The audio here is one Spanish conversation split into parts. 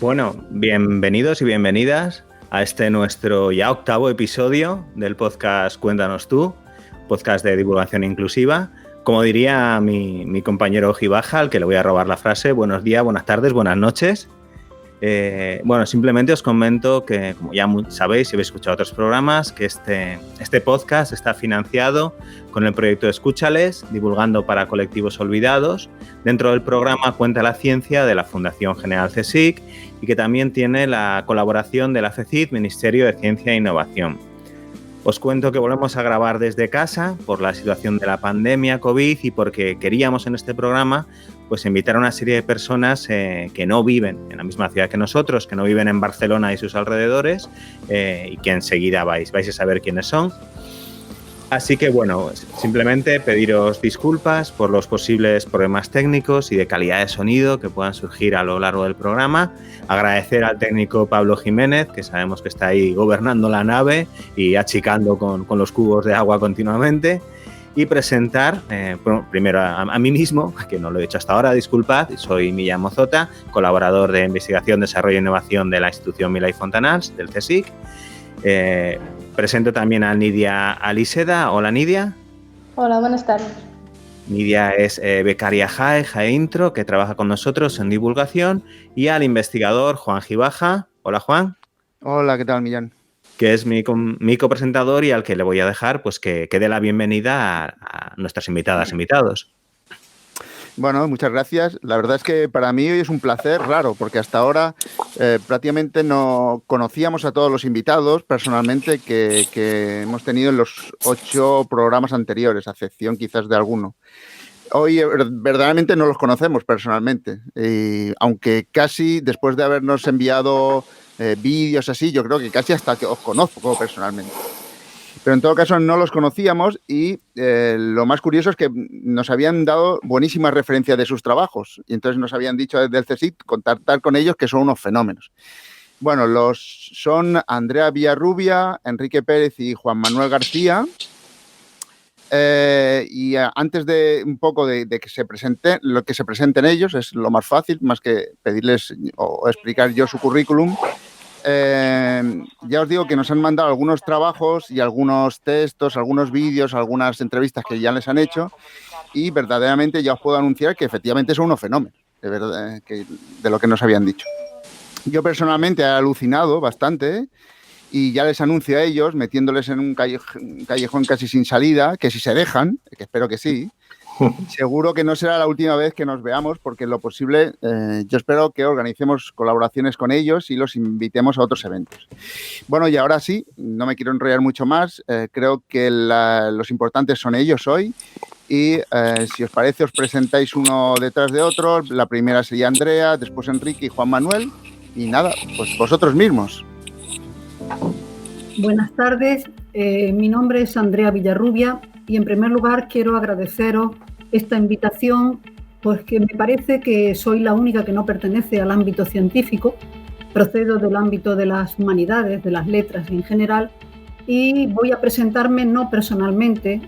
Bueno, bienvenidos y bienvenidas a este nuestro ya 8º episodio del podcast Cuéntanos tú, podcast de divulgación inclusiva. Como diría mi compañero Gibaja, al que le voy a robar la frase, buenos días, buenas tardes, buenas noches. Simplemente os comento que, como ya sabéis, si habéis escuchado otros programas, que este podcast está financiado con el proyecto Escúchales, divulgando para colectivos olvidados. Dentro del programa Cuenta la Ciencia de la Fundación General CSIC y que también tiene la colaboración de la FECID, Ministerio de Ciencia e Innovación. Os cuento que volvemos a grabar desde casa por la situación de la pandemia COVID y porque queríamos en este programa pues invitar a una serie de personas que no viven en la misma ciudad que nosotros, que no viven en Barcelona y sus alrededores y que enseguida vais a saber quiénes son. Así que, bueno, simplemente pediros disculpas por los posibles problemas técnicos y de calidad de sonido que puedan surgir a lo largo del programa. Agradecer al técnico Pablo Jiménez, que sabemos que está ahí gobernando la nave y achicando con los cubos de agua continuamente. Y presentar primero a mí mismo, que no lo he hecho hasta ahora, disculpad, soy Millán Mozota, colaborador de Investigación, Desarrollo e Innovación de la institución Milà i Fontanals, del CSIC. Presento también a Nidia Aliseda. Hola, Nidia. Hola, buenas tardes. Nidia es becaria JAE Intro, que trabaja con nosotros en divulgación, y al investigador Juan Gibaja. Hola, Juan. Hola, ¿qué tal, Millán? Que es mi copresentador y al que le voy a dejar pues que dé la bienvenida a nuestras invitados. Bueno, muchas gracias. La verdad es que para mí hoy es un placer raro, porque hasta ahora prácticamente no conocíamos a todos los invitados personalmente que hemos tenido en los 8 programas anteriores, a excepción quizás de alguno. Hoy verdaderamente no los conocemos personalmente, aunque casi después de habernos enviado vídeos así, yo creo que casi hasta que os conozco personalmente. Pero en todo caso no los conocíamos y lo más curioso es que nos habían dado buenísimas referencias de sus trabajos y entonces nos habían dicho desde el CSIC contactar con ellos, que son unos fenómenos. Bueno, son Andrea Villarrubia, Enrique Pérez y Juan Manuel García. Y antes de un poco de que se presenten ellos, es lo más fácil, más que pedirles o explicar yo su currículum. Ya os digo que nos han mandado algunos trabajos y algunos textos, algunos vídeos, algunas entrevistas que ya les han hecho y verdaderamente ya os puedo anunciar que efectivamente son unos fenómenos de lo que nos habían dicho. Yo personalmente he alucinado bastante y ya les anuncio a ellos, metiéndoles en un callejón casi sin salida, que si se dejan, que espero que sí, seguro que no será la última vez que nos veamos, porque en lo posible yo espero que organicemos colaboraciones con ellos y los invitemos a otros eventos. Bueno, y ahora sí, no me quiero enrollar mucho más, creo que los importantes son ellos hoy y si os parece os presentáis uno detrás de otro. La primera sería Andrea, después Enrique y Juan Manuel y nada, pues vosotros mismos. Buenas tardes, mi nombre es Andrea Villarrubia y en primer lugar quiero agradeceros esta invitación, pues que me parece que soy la única que no pertenece al ámbito científico, procedo del ámbito de las humanidades, de las letras en general, y voy a presentarme no personalmente,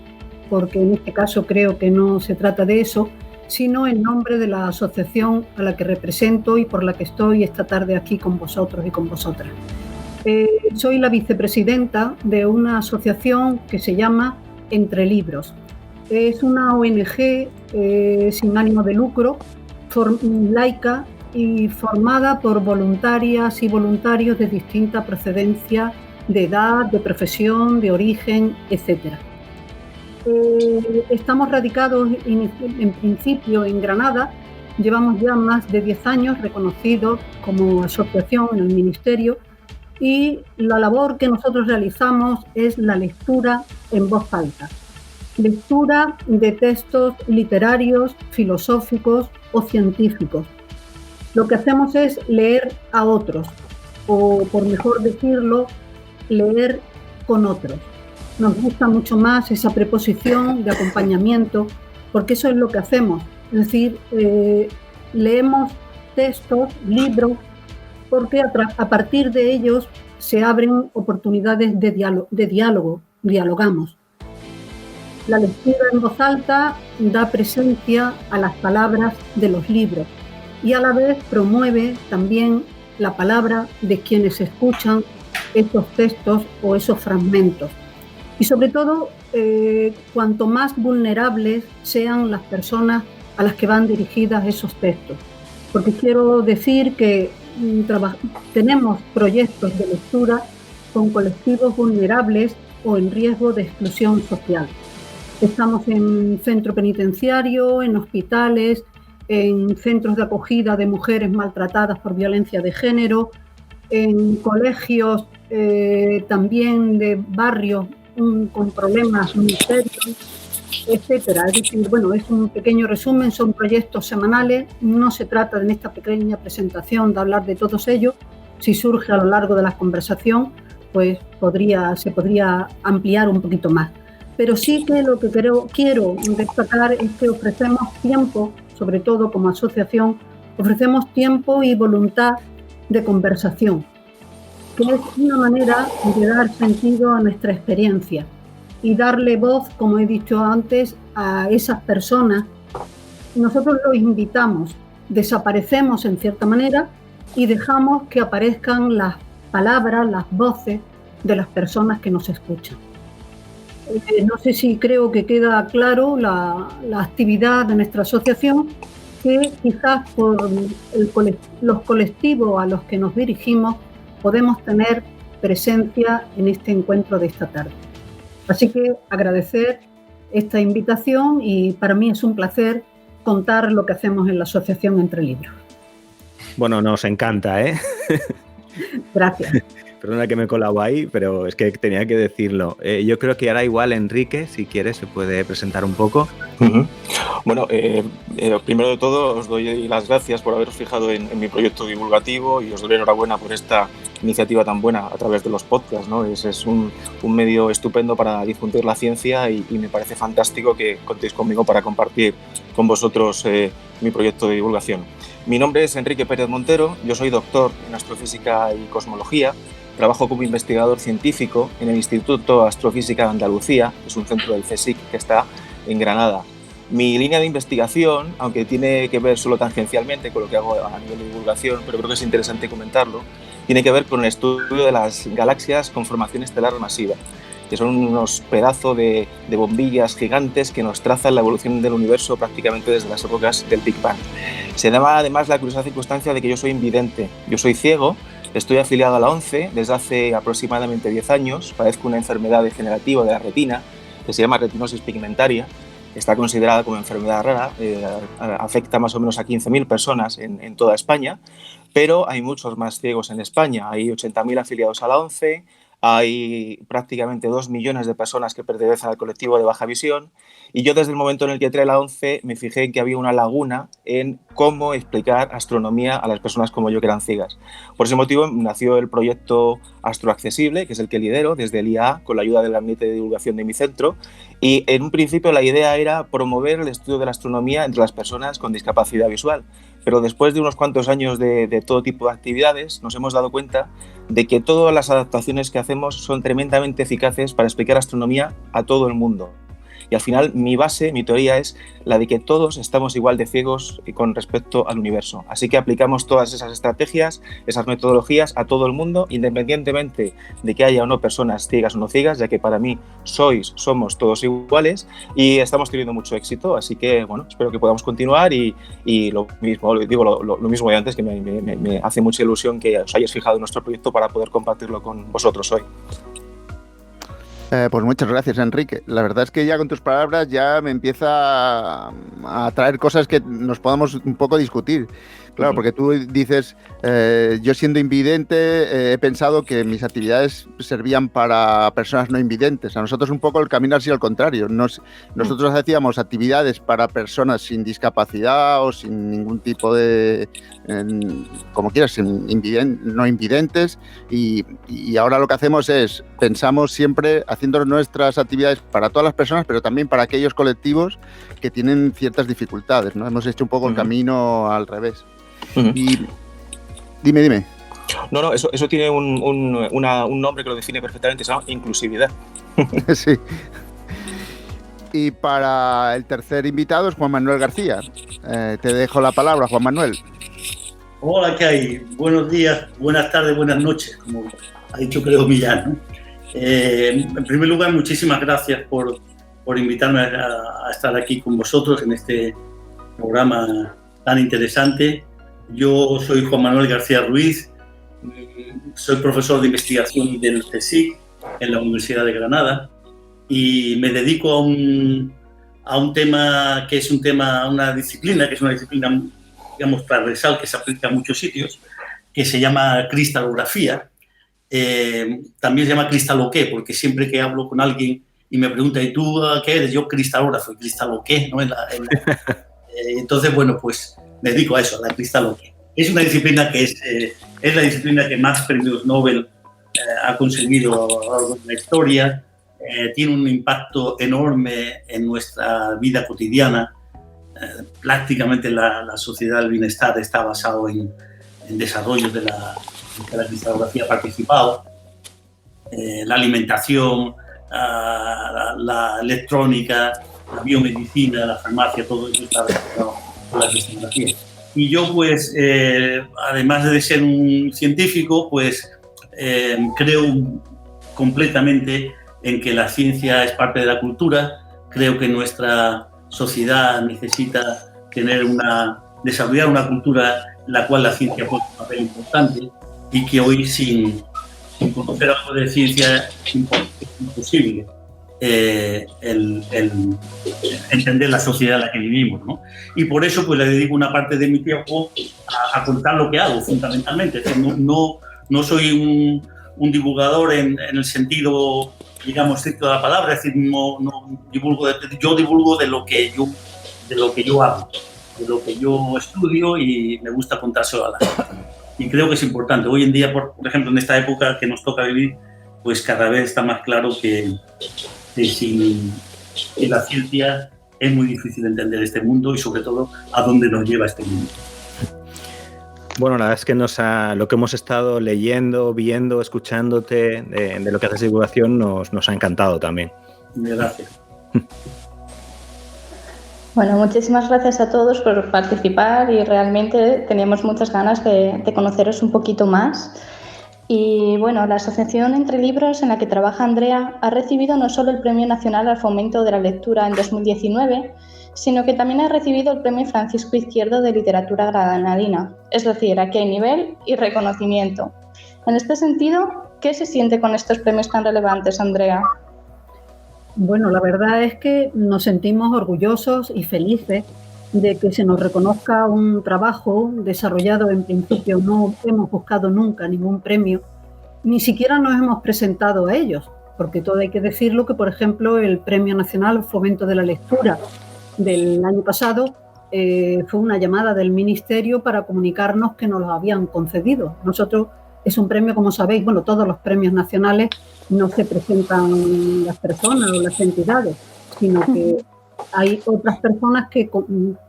porque en este caso creo que no se trata de eso, sino en nombre de la asociación a la que represento y por la que estoy esta tarde aquí con vosotros y con vosotras. Soy la vicepresidenta de una asociación que se llama Entre Libros. Es una ONG sin ánimo de lucro, laica y formada por voluntarias y voluntarios de distinta procedencia, de edad, de profesión, de origen, etc. Estamos radicados en principio en Granada. Llevamos ya más de 10 años reconocidos como asociación en el Ministerio y la labor que nosotros realizamos es la lectura en voz alta. Lectura de textos literarios, filosóficos o científicos. Lo que hacemos es leer a otros, o por mejor decirlo, leer con otros. Nos gusta mucho más esa preposición de acompañamiento, porque eso es lo que hacemos. Es decir, leemos textos, libros, porque a partir de ellos se abren oportunidades de diálogo, dialogamos. La lectura en voz alta da presencia a las palabras de los libros y a la vez promueve también la palabra de quienes escuchan esos textos o esos fragmentos. Y sobre todo, cuanto más vulnerables sean las personas a las que van dirigidas esos textos. Porque quiero decir que tenemos proyectos de lectura con colectivos vulnerables o en riesgo de exclusión social. Estamos en centro penitenciario, en hospitales, en centros de acogida de mujeres maltratadas por violencia de género, en colegios también de barrios con problemas muy serios, etcétera. Es decir, bueno, es un pequeño resumen, son proyectos semanales, no se trata en esta pequeña presentación de hablar de todos ellos. Si surge a lo largo de la conversación, pues se podría ampliar un poquito más. Pero sí que lo que quiero destacar es que ofrecemos tiempo, sobre todo como asociación, ofrecemos tiempo y voluntad de conversación, que es una manera de dar sentido a nuestra experiencia y darle voz, como he dicho antes, a esas personas. Nosotros los invitamos, desaparecemos en cierta manera y dejamos que aparezcan las palabras, las voces de las personas que nos escuchan. No sé si creo que queda claro la actividad de nuestra asociación, que quizás por los colectivos a los que nos dirigimos podemos tener presencia en este encuentro de esta tarde. Así que agradecer esta invitación y para mí es un placer contar lo que hacemos en la Asociación Entre Libros. Bueno, nos encanta, ¿eh? Gracias. Perdona que me he colado ahí, pero es que tenía que decirlo. Yo creo que ahora igual Enrique, si quiere, se puede presentar un poco. Uh-huh. Bueno, primero de todo os doy las gracias por haberos fijado en mi proyecto divulgativo y os doy enhorabuena por esta iniciativa tan buena a través de los podcasts, ¿no? Es un medio estupendo para difundir la ciencia y me parece fantástico que contéis conmigo para compartir con vosotros mi proyecto de divulgación. Mi nombre es Enrique Pérez Montero, yo soy doctor en astrofísica y cosmología. Trabajo como investigador científico en el Instituto Astrofísica de Andalucía, que es un centro del CSIC que está en Granada. Mi línea de investigación, aunque tiene que ver solo tangencialmente con lo que hago a nivel de divulgación, pero creo que es interesante comentarlo, tiene que ver con el estudio de las galaxias con formación estelar masiva, que son unos pedazos de bombillas gigantes que nos trazan la evolución del universo prácticamente desde las épocas del Big Bang. Se da además la curiosa circunstancia de que yo soy invidente, yo soy ciego. Estoy afiliado a la ONCE desde hace aproximadamente 10 años. Padezco una enfermedad degenerativa de la retina que se llama retinosis pigmentaria. Está considerada como enfermedad rara. Afecta más o menos a 15.000 personas en toda España, pero hay muchos más ciegos en España. Hay 80.000 afiliados a la ONCE, hay prácticamente 2 millones de personas que pertenecen al colectivo de baja visión. Y yo desde el momento en el que entré a la ONCE me fijé en que había una laguna en cómo explicar astronomía a las personas como yo que eran ciegas. Por ese motivo nació el proyecto Astroaccesible, que es el que lidero desde el IAA con la ayuda del gabinete de divulgación de mi centro. Y en un principio la idea era promover el estudio de la astronomía entre las personas con discapacidad visual. Pero después de unos cuantos años de todo tipo de actividades nos hemos dado cuenta de que todas las adaptaciones que hacemos son tremendamente eficaces para explicar astronomía a todo el mundo. Y al final mi teoría es la de que todos estamos igual de ciegos con respecto al universo. Así que aplicamos todas esas estrategias, esas metodologías a todo el mundo, independientemente de que haya o no personas ciegas o no ciegas, ya que para mí somos todos iguales y estamos teniendo mucho éxito. Así que, bueno, espero que podamos continuar y lo mismo, digo lo mismo de antes, que me hace mucha ilusión que os hayáis fijado en nuestro proyecto para poder compartirlo con vosotros hoy. Pues muchas gracias, Enrique. La verdad es que ya con tus palabras ya me empieza a traer cosas que nos podamos un poco discutir. Claro, porque tú dices, yo siendo invidente he pensado que mis actividades servían para personas no invidentes. A nosotros un poco el camino ha sido al contrario. Nosotros hacíamos actividades para personas sin discapacidad o sin ningún tipo de, como quieras, no invidentes. Y ahora lo que hacemos es, pensamos siempre haciendo nuestras actividades para todas las personas, pero también para aquellos colectivos que tienen ciertas dificultades, ¿no? Hemos hecho un poco el camino al revés. Y dime. No, eso tiene un nombre que lo define perfectamente, se llama inclusividad. Sí. Y para el tercer invitado es Juan Manuel García. Te dejo la palabra, Juan Manuel. Hola, ¿qué hay? Buenos días, buenas tardes, buenas noches, como ha dicho creo Millán, ¿no? En primer lugar, muchísimas gracias por invitarme a estar aquí con vosotros en este programa tan interesante. Yo soy Juan Manuel García Ruiz, soy profesor de investigación del CSIC en la Universidad de Granada y me dedico a un tema que es una disciplina digamos, transversal que se aplica a muchos sitios, que se llama cristalografía. También se llama cristaloqué, porque siempre que hablo con alguien y me pregunta, ¿y tú qué eres? Yo cristalógrafo, cristaloqué, ¿no? Entonces, bueno, pues me dedico a eso, a la cristaloqué. Es una disciplina que es la disciplina que más premios Nobel ha conseguido a lo largo de la historia. Tiene un impacto enorme en nuestra vida cotidiana. Prácticamente la sociedad del bienestar está basado en desarrollos de la cristalografía participado, la alimentación, la electrónica, la biomedicina, la farmacia, todo eso está relacionado con la cristalografía. Y yo, pues, además de ser un científico, pues, creo completamente en que la ciencia es parte de la cultura. Creo que nuestra sociedad necesita desarrollar una cultura en la cual la ciencia juega un papel importante y que hoy sin conocer algo de ciencia es imposible entender la sociedad en la que vivimos, ¿no? Y por eso pues le dedico una parte de mi tiempo a contar lo que hago, fundamentalmente. Es decir, no soy un divulgador en el sentido, digamos, estricto de la palabra, es decir, yo divulgo de lo que yo hago, de lo que yo estudio y me gusta contárselo a la gente. Y creo que es importante. Hoy en día, por ejemplo, en esta época que nos toca vivir, pues cada vez está más claro que sin la ciencia es muy difícil entender este mundo y sobre todo a dónde nos lleva este mundo. Bueno, la verdad es que lo que hemos estado leyendo, viendo, escuchándote de lo que haces de divulgación nos ha encantado también. Gracias. Bueno, muchísimas gracias a todos por participar y realmente teníamos muchas ganas de conoceros un poquito más. Y bueno, la Asociación Entre Libros en la que trabaja Andrea ha recibido no solo el Premio Nacional al Fomento de la Lectura en 2019, sino que también ha recibido el Premio Francisco Izquierdo de Literatura Granadina. Es decir, aquí hay nivel y reconocimiento. En este sentido, ¿qué se siente con estos premios tan relevantes, Andrea? Bueno, la verdad es que nos sentimos orgullosos y felices de que se nos reconozca un trabajo desarrollado. En principio no hemos buscado nunca ningún premio, ni siquiera nos hemos presentado a ellos, porque todo hay que decirlo que, por ejemplo, el Premio Nacional al Fomento de la Lectura del año pasado fue una llamada del Ministerio para comunicarnos que nos lo habían concedido. Nosotros, es un premio, como sabéis, bueno, todos los premios nacionales no se presentan las personas o las entidades, sino que hay otras personas que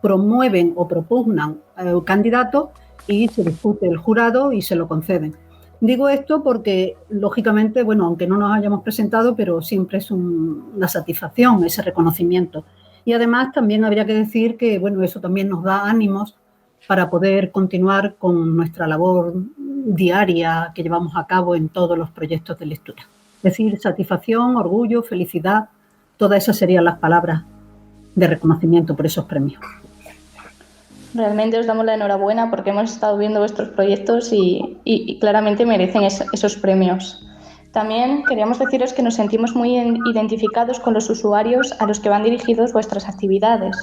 promueven o propugnan candidatos y se discute el jurado y se lo conceden. Digo esto porque, lógicamente, bueno, aunque no nos hayamos presentado, pero siempre es una satisfacción ese reconocimiento. Y además también habría que decir que, bueno, eso también nos da ánimos para poder continuar con nuestra labor diaria que llevamos a cabo en todos los proyectos de lectura. Es decir, satisfacción, orgullo, felicidad, todas esas serían las palabras de reconocimiento por esos premios. Realmente os damos la enhorabuena porque hemos estado viendo vuestros proyectos y claramente merecen esos premios. También queríamos deciros que nos sentimos muy identificados con los usuarios a los que van dirigidos vuestras actividades.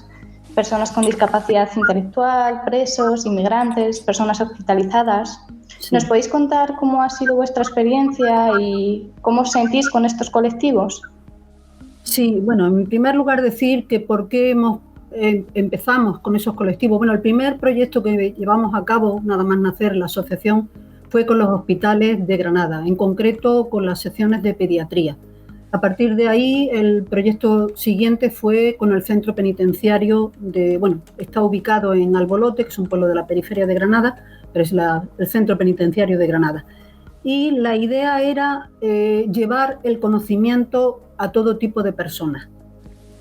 Personas con discapacidad intelectual, presos, inmigrantes, personas hospitalizadas. Sí. ¿Nos podéis contar cómo ha sido vuestra experiencia y cómo os sentís con estos colectivos? Sí, bueno, en primer lugar decir que por qué empezamos con esos colectivos. Bueno, el primer proyecto que llevamos a cabo, nada más nacer la asociación, fue con los hospitales de Granada, en concreto con las secciones de pediatría. A partir de ahí, el proyecto siguiente fue con el centro penitenciario está ubicado en Albolote, que es un pueblo de la periferia de Granada, pero es el centro penitenciario de Granada. Y la idea era llevar el conocimiento a todo tipo de personas.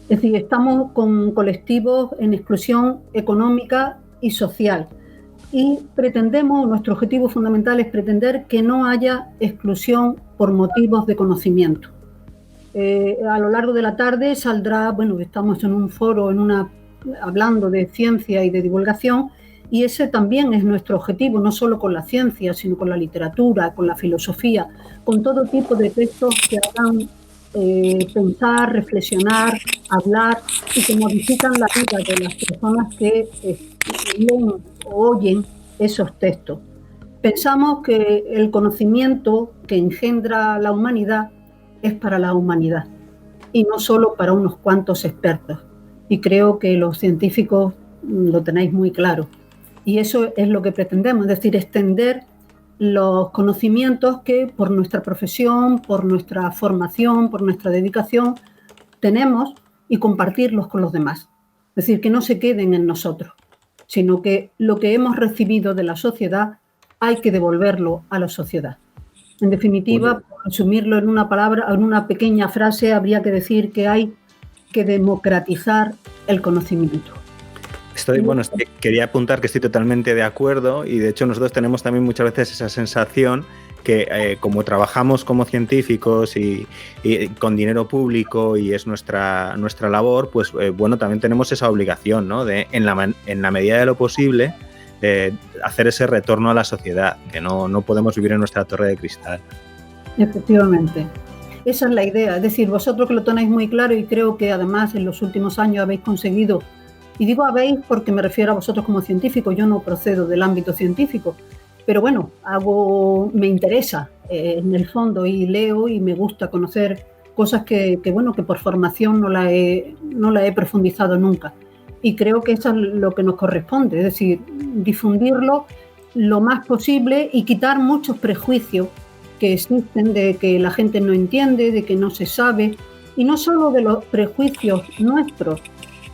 Es decir, estamos con colectivos en exclusión económica y social, y nuestro objetivo fundamental es pretender que no haya exclusión por motivos de conocimiento. A lo largo de la tarde saldrá, estamos en un foro, hablando de ciencia y de divulgación, y ese también es nuestro objetivo, no solo con la ciencia, sino con la literatura, con la filosofía, con todo tipo de textos que hagan pensar, reflexionar, hablar y que modifican la vida de las personas que leen o oyen esos textos. Pensamos que el conocimiento que engendra la humanidad es para la humanidad y no solo para unos cuantos expertos. Y creo que los científicos lo tenéis muy claro. Y eso es lo que pretendemos, es decir, extender los conocimientos que por nuestra profesión, por nuestra formación, por nuestra dedicación tenemos y compartirlos con los demás. Es decir, que no se queden en nosotros, sino que lo que hemos recibido de la sociedad hay que devolverlo a la sociedad. En definitiva, por resumirlo en una palabra, en una pequeña frase, habría que decir que hay que democratizar el conocimiento. Quería apuntar que estoy totalmente de acuerdo y de hecho nosotros tenemos también muchas veces esa sensación que como trabajamos como científicos y con dinero público y es nuestra labor, pues también tenemos esa obligación, ¿no? De en la medida de lo posible hacer ese retorno a la sociedad, que no podemos vivir en nuestra torre de cristal. Efectivamente. Esa es la idea, es decir, vosotros que lo tenéis muy claro y creo que además en los últimos años habéis conseguido, y digo habéis porque me refiero a vosotros como científicos, yo no procedo del ámbito científico, pero me interesa en el fondo y leo y me gusta conocer cosas que por formación no la he profundizado nunca. Y creo que eso es lo que nos corresponde, es decir, difundirlo lo más posible y quitar muchos prejuicios que existen de que la gente no entiende, de que no se sabe, y no solo de los prejuicios nuestros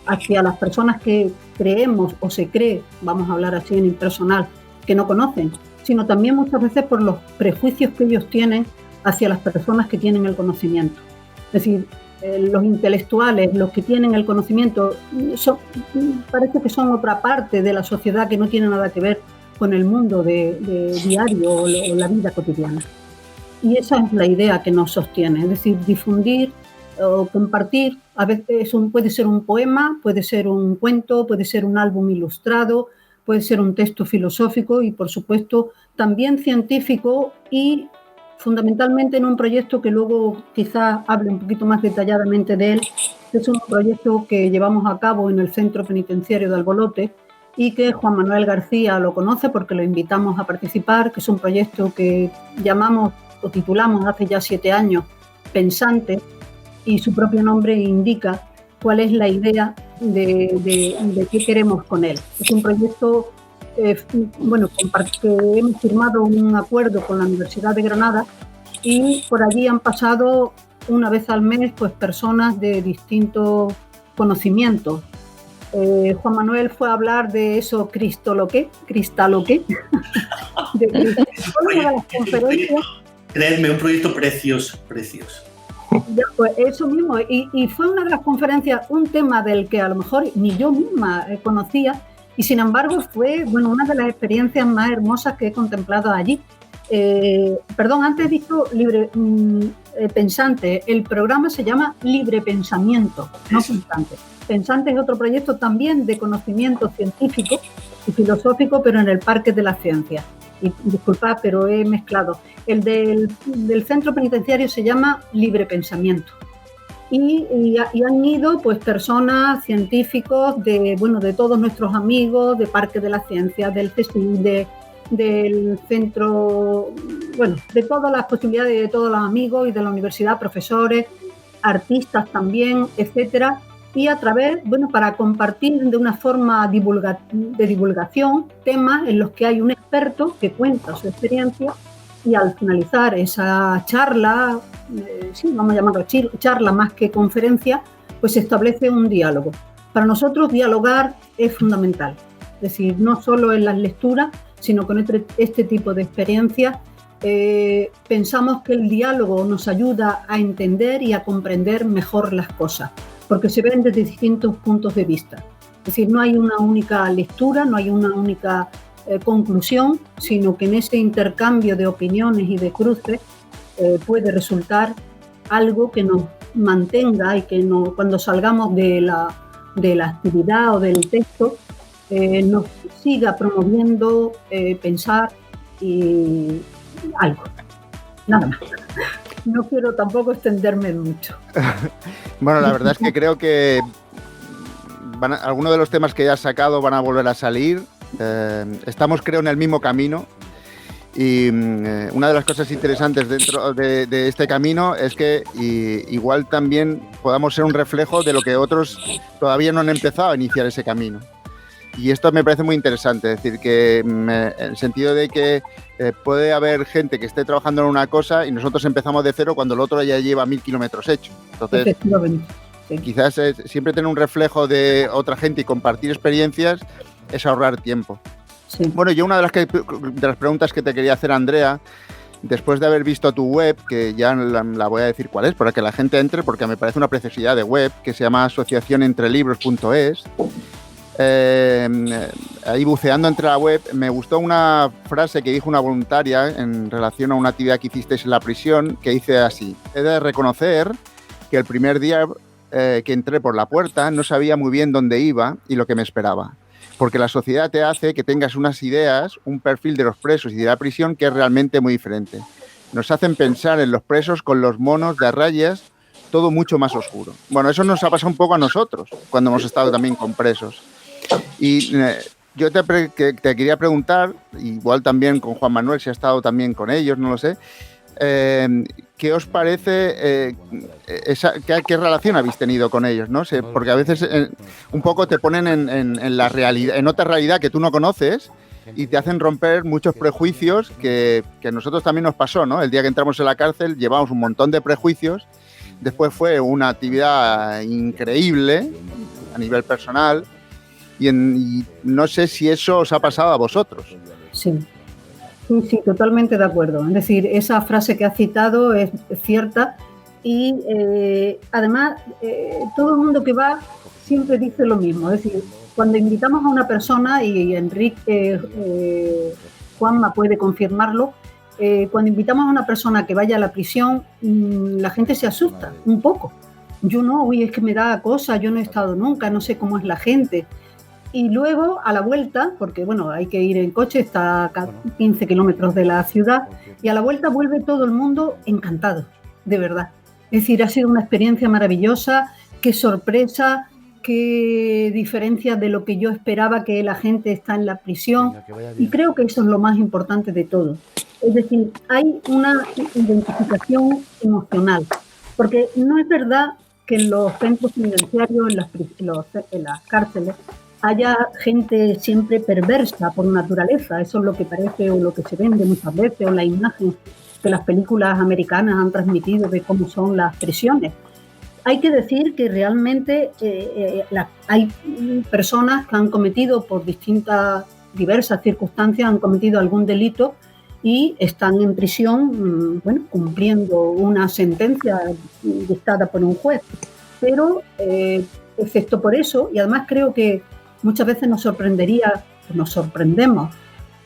hacia las personas que creemos o se cree, vamos a hablar así en impersonal, que no conocen, sino también muchas veces por los prejuicios que ellos tienen hacia las personas que tienen el conocimiento. Es decir, los intelectuales, los que tienen el conocimiento, parece que son otra parte de la sociedad que no tiene nada que ver con el mundo de diario o la vida cotidiana. Y esa es la idea que nos sostiene, es decir, difundir o compartir. A veces puede ser un poema, puede ser un cuento, puede ser un álbum ilustrado, puede ser un texto filosófico y, por supuesto, también científico y fundamentalmente en un proyecto que luego quizás hable un poquito más detalladamente de él. Es un proyecto que llevamos a cabo en el Centro Penitenciario de Albolote y que Juan Manuel García lo conoce porque lo invitamos a participar, que es un proyecto que llamamos o titulamos hace ya 7 años Pensante, y su propio nombre indica cuál es la idea de qué queremos con él. Es un proyecto que hemos firmado un acuerdo con la Universidad de Granada y por allí han pasado una vez al mes pues personas de distintos conocimientos. Juan Manuel fue a hablar de eso cristaloqué. Créeme, un proyecto precioso. Pues eso mismo, y fue una de las conferencias, un tema del que a lo mejor ni yo misma conocía, y sin embargo fue una de las experiencias más hermosas que he contemplado allí. Antes he dicho Pensante, el programa se llama Libre Pensamiento, no Pensante. Pensante es otro proyecto también de conocimiento científico y filosófico, pero en el Parque de la Ciencia. Y disculpad, pero he mezclado. El del centro penitenciario se llama Libre Pensamiento. Y han ido pues personas, científicos de todos nuestros amigos, de Parque de la Ciencia, del CSIC, del centro, de todas las posibilidades de todos los amigos y de la universidad, profesores, artistas también, etcétera. Y a través, para compartir de una forma de divulgación temas en los que hay un experto que cuenta su experiencia y al finalizar esa charla, vamos a llamarlo charla más que conferencia, pues se establece un diálogo. Para nosotros dialogar es fundamental, es decir, no solo en las lecturas, sino con este tipo de experiencias. Pensamos que el diálogo nos ayuda a entender y a comprender mejor las cosas, porque se ven desde distintos puntos de vista. Es decir, no hay una única lectura, no hay una única conclusión, sino que en ese intercambio de opiniones y de cruces puede resultar algo que nos mantenga y que cuando salgamos de la actividad o del texto nos siga promoviendo pensar y algo. Nada más. No quiero tampoco extenderme mucho. Bueno, la verdad es que creo que algunos de los temas que ya has sacado van a volver a salir. Estamos, creo, en el mismo camino. Y una de las cosas interesantes dentro de este camino es que igual también podamos ser un reflejo de lo que otros todavía no han empezado a iniciar ese camino. Y esto me parece muy interesante, es decir, que en el sentido de que puede haber gente que esté trabajando en una cosa y nosotros empezamos de cero cuando el otro ya lleva 1000 kilómetros hechos. Entonces, sí. Quizás siempre tener un reflejo de otra gente y compartir experiencias es ahorrar tiempo. Sí. Bueno, yo una de las preguntas que te quería hacer, Andrea, después de haber visto tu web, que ya la voy a decir cuál es, para que la gente entre, porque me parece una preciosidad de web, que se llama asociacionentrelibros.es. Ahí buceando entre la web, me gustó una frase que dijo una voluntaria en relación a una actividad que hicisteis en la prisión, que dice así: he de reconocer que el primer día que entré por la puerta no sabía muy bien dónde iba y lo que me esperaba. Porque la sociedad te hace que tengas unas ideas, un perfil de los presos y de la prisión que es realmente muy diferente. Nos hacen pensar en los presos con los monos de a rayas, todo mucho más oscuro. Bueno, eso nos ha pasado un poco a nosotros, cuando hemos estado también con presos. Y yo te quería preguntar, igual también con Juan Manuel, si ha estado también con ellos, no lo sé, ¿qué os parece, qué relación habéis tenido con ellos? ¿No? Porque a veces un poco te ponen en la realidad, en otra realidad que tú no conoces y te hacen romper muchos prejuicios que a nosotros también nos pasó, ¿no? El día que entramos en la cárcel llevamos un montón de prejuicios, después fue una actividad increíble a nivel personal y no sé si eso os ha pasado a vosotros. Sí. Sí, totalmente de acuerdo. Es decir, esa frase que has citado es cierta y además todo el mundo que va siempre dice lo mismo. Es decir, cuando invitamos a una persona, y Enrique Juanma puede confirmarlo, cuando invitamos a una persona que vaya a la prisión, la gente se asusta un poco. Yo no, uy, es que me da cosa, yo no he estado nunca, no sé cómo es la gente. Y luego, a la vuelta, porque bueno, hay que ir en coche, está a 15 kilómetros de la ciudad, y a la vuelta vuelve todo el mundo encantado, de verdad. Es decir, ha sido una experiencia maravillosa, qué sorpresa, qué diferencia de lo que yo esperaba, que la gente está en la prisión, y creo que eso es lo más importante de todo. Es decir, hay una identificación emocional, porque no es verdad que en los centros penitenciarios, en las cárceles, haya gente siempre perversa por naturaleza. Eso es lo que parece o lo que se vende muchas veces, o la imagen que las películas americanas han transmitido de cómo son las prisiones. Hay que decir que realmente hay personas que han cometido por diversas circunstancias, han cometido algún delito y están en prisión, cumpliendo una sentencia dictada por un juez. Pero, excepto por eso, y además creo que muchas veces nos sorprendemos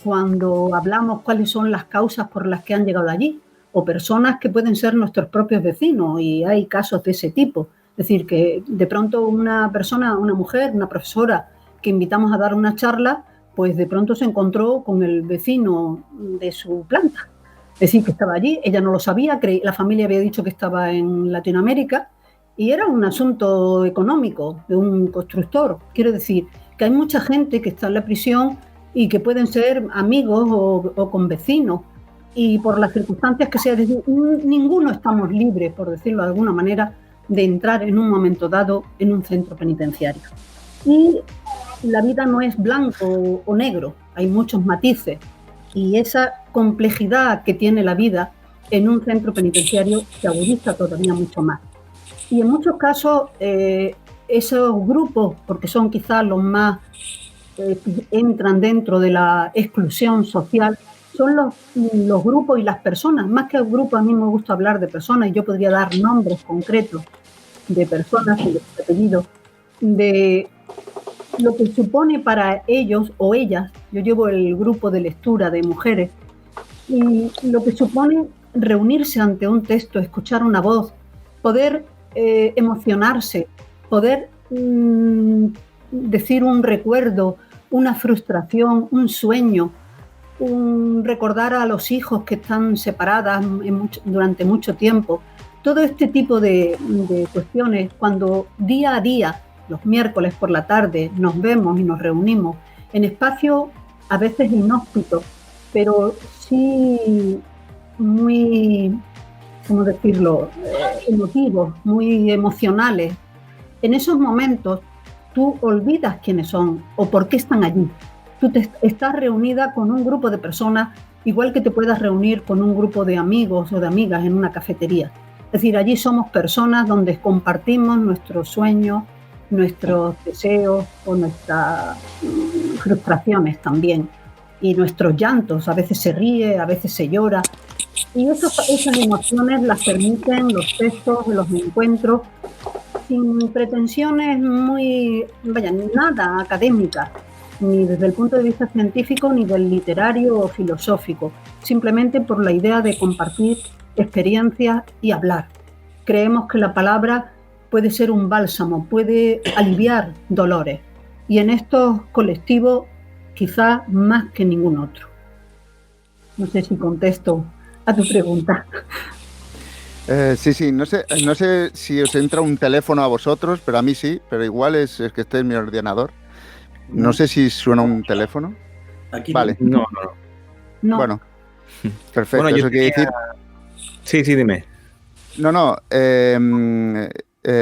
cuando hablamos cuáles son las causas por las que han llegado allí, o personas que pueden ser nuestros propios vecinos, y hay casos de ese tipo. Es decir, que de pronto una persona, una mujer, una profesora que invitamos a dar una charla, pues de pronto se encontró con el vecino de su planta. Es decir, que estaba allí, ella no lo sabía, la familia había dicho que estaba en Latinoamérica, y era un asunto económico de un constructor. Quiero decir que hay mucha gente que está en la prisión y que pueden ser amigos o con vecinos, y por las circunstancias que sea, es decir, ninguno estamos libres, por decirlo de alguna manera, de entrar en un momento dado en un centro penitenciario. Y la vida no es blanco o negro, hay muchos matices, y esa complejidad que tiene la vida en un centro penitenciario se agudiza todavía mucho más. Y en muchos casos esos grupos, porque son quizás los más que entran dentro de la exclusión social, son los grupos y las personas. Más que el grupo, a mí me gusta hablar de personas, y yo podría dar nombres concretos de personas y de apellidos, de lo que supone para ellos o ellas Yo llevo el grupo de lectura de mujeres y lo que supone reunirse ante un texto, escuchar una voz, poder emocionarse, poder decir un recuerdo, una frustración, un sueño, recordar a los hijos que están separadas durante mucho tiempo. Todo este tipo de cuestiones, cuando día a día, los miércoles por la tarde, nos vemos y nos reunimos en espacios a veces inhóspitos, pero sí muy, ¿cómo decirlo?, emotivos, muy emocionales. En esos momentos tú olvidas quiénes son o por qué están allí. Tú estás reunida con un grupo de personas igual que te puedas reunir con un grupo de amigos o de amigas en una cafetería. Es decir, allí somos personas donde compartimos nuestros sueños, nuestros deseos o nuestras frustraciones también. Y nuestros llantos, a veces se ríe, a veces se llora. Y esas emociones las permiten los textos, los encuentros, sin pretensiones nada académicas, ni desde el punto de vista científico, ni del literario o filosófico, simplemente por la idea de compartir experiencias y hablar. Creemos que la palabra puede ser un bálsamo, puede aliviar dolores, y en estos colectivos quizá más que ningún otro. No sé si contesto a tu pregunta. Sí, no sé si os entra un teléfono a vosotros, pero a mí sí, pero igual es que estoy en mi ordenador. No sé si suena un teléfono. Aquí vale. No. Bueno, perfecto. Bueno, ¿Eso quiere decir? Sí, dime.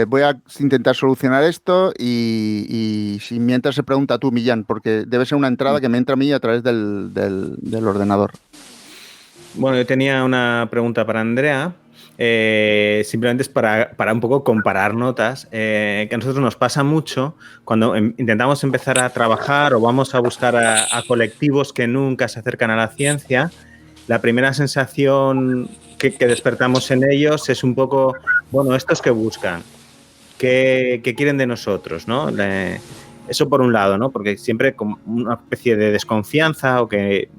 Voy a intentar solucionar esto y si mientras se pregunta tú, Millán, porque debe ser una entrada que me entra a mí a través del ordenador. Bueno, yo tenía una pregunta para Andrea. Simplemente es para un poco comparar notas, que a nosotros nos pasa mucho cuando intentamos empezar a trabajar o vamos a buscar a colectivos que nunca se acercan a la ciencia. La primera sensación que despertamos en ellos es un poco, bueno, ¿estos qué buscan? ¿Qué quieren de nosotros? ¿No? Eso por un lado, ¿no? Porque siempre como una especie de desconfianza o que,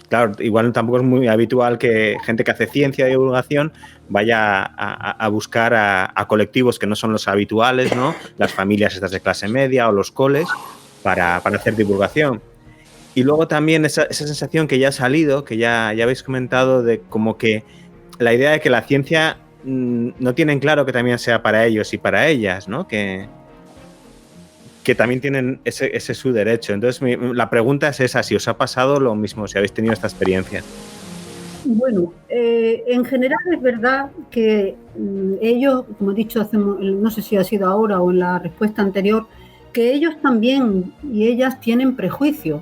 claro, igual tampoco es muy habitual que gente que hace ciencia y divulgación vaya a buscar a colectivos que no son los habituales, ¿no? Las familias estas de clase media o los coles para hacer divulgación. Y luego también esa sensación que ya ha salido, que ya habéis comentado, de como que la idea de que la ciencia no tienen claro que también sea para ellos y para ellas, ¿no? Que también tienen ese su derecho. Entonces, la pregunta es esa, si os ha pasado lo mismo, si habéis tenido esta experiencia. Bueno, en general es verdad que ellos, como he dicho, no sé si ha sido ahora o en la respuesta anterior, que ellos también y ellas tienen prejuicio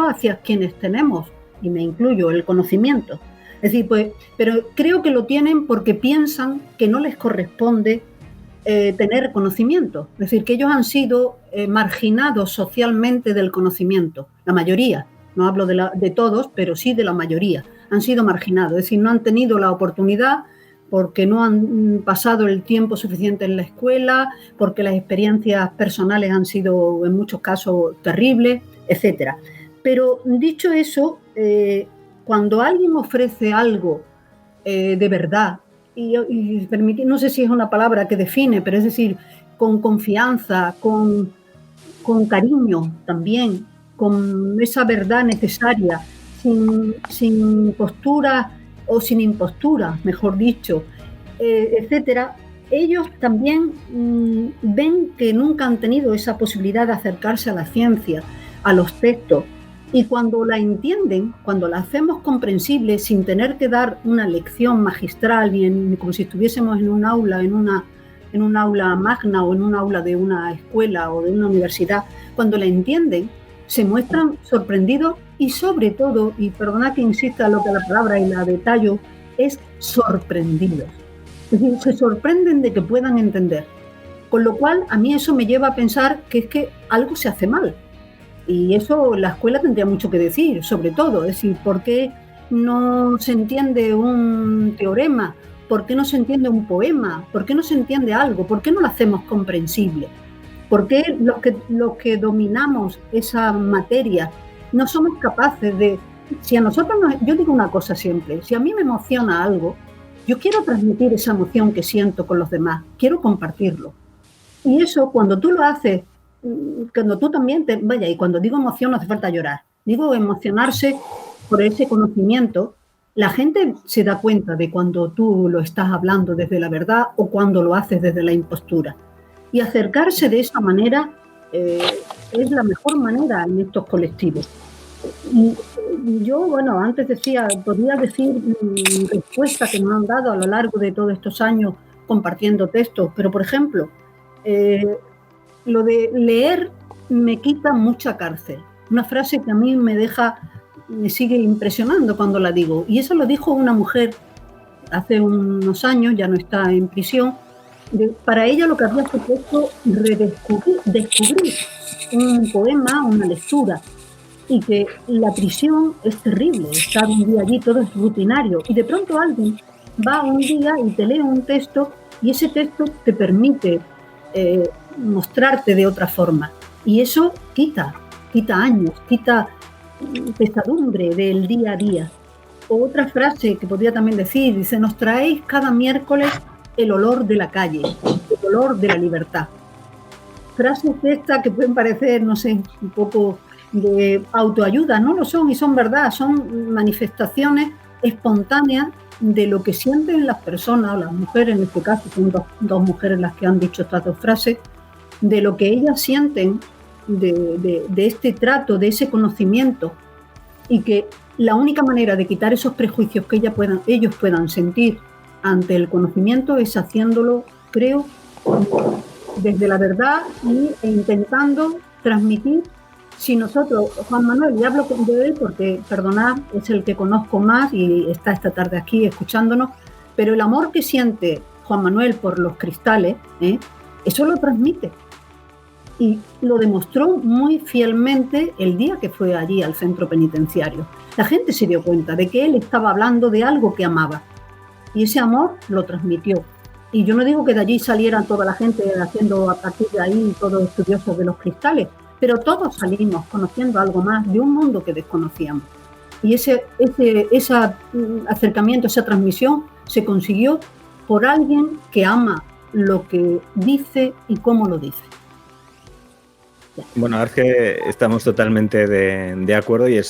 hacia quienes tenemos, y me incluyo, el conocimiento. Es decir, pero creo que lo tienen porque piensan que no les corresponde tener conocimiento. Es decir, que ellos han sido marginados socialmente del conocimiento, la mayoría. No hablo de todos, pero sí de la mayoría. Han sido marginados, es decir, no han tenido la oportunidad porque no han pasado el tiempo suficiente en la escuela, porque las experiencias personales han sido en muchos casos terribles, etc. Pero dicho eso, cuando alguien ofrece algo de verdad, y no sé si es una palabra que define, pero es decir, con confianza, con cariño también, con esa verdad necesaria, sin postura o sin impostura, mejor dicho, etcétera, ellos también ven que nunca han tenido esa posibilidad de acercarse a la ciencia, a los textos, y cuando la entienden, cuando la hacemos comprensible sin tener que dar una lección magistral, como si estuviésemos en un aula, en un aula magna o en un aula de una escuela o de una universidad, cuando la entienden, se muestran sorprendidos y sobre todo, y perdona que insista en lo que la palabra y la detallo, es sorprendidos. Es decir, se sorprenden de que puedan entender. Con lo cual, a mí eso me lleva a pensar que es que algo se hace mal. Y eso la escuela tendría mucho que decir, sobre todo. Es decir, ¿por qué no se entiende un teorema? ¿Por qué no se entiende un poema? ¿Por qué no se entiende algo? ¿Por qué no lo hacemos comprensible? ¿Por qué los que dominamos esa materia no somos capaces de... Si a nosotros yo digo una cosa siempre, si a mí me emociona algo, yo quiero transmitir esa emoción que siento con los demás, quiero compartirlo. Y eso, cuando tú lo haces, cuando tú también y cuando digo emoción no hace falta llorar, digo emocionarse por ese conocimiento, la gente se da cuenta de cuando tú lo estás hablando desde la verdad o cuando lo haces desde la impostura. Y acercarse de esa manera es la mejor manera en estos colectivos. Y yo, bueno, antes podría decir respuestas que me han dado a lo largo de todos estos años compartiendo textos, pero por ejemplo, lo de leer me quita mucha cárcel. Una frase que a mí me sigue impresionando cuando la digo. Y eso lo dijo una mujer hace unos años, ya no está en prisión. Para ella lo que había supuesto descubrir un poema, una lectura. Y que la prisión es terrible, estar un día allí, todo es rutinario. Y de pronto alguien va un día y te lee un texto y ese texto te permite mostrarte de otra forma. Y eso quita años, quita pesadumbre del día a día. Otra frase que podría también decir, dice, nos traéis cada miércoles el olor de la calle, el olor de la libertad. Frases estas que pueden parecer, no sé, un poco de autoayuda, no lo son y son verdad, son manifestaciones espontáneas de lo que sienten las personas, las mujeres en este caso, son dos mujeres las que han dicho estas dos frases, de lo que ellas sienten de este trato, de ese conocimiento, y que la única manera de quitar esos prejuicios que ellos puedan sentir ante el conocimiento es haciéndolo, creo, desde la verdad e intentando transmitir. Si nosotros, Juan Manuel, y hablo de él porque, perdonad, es el que conozco más y está esta tarde aquí escuchándonos, pero el amor que siente Juan Manuel por los cristales, eso lo transmite. Y lo demostró muy fielmente el día que fue allí al centro penitenciario. La gente se dio cuenta de que él estaba hablando de algo que amaba. Y ese amor lo transmitió. Y yo no digo que de allí saliera toda la gente haciendo a partir de ahí todos estudiosos de los cristales, pero todos salimos conociendo algo más de un mundo que desconocíamos. Y ese acercamiento, esa transmisión se consiguió por alguien que ama lo que dice y cómo lo dice. Bueno, es que estamos totalmente de acuerdo y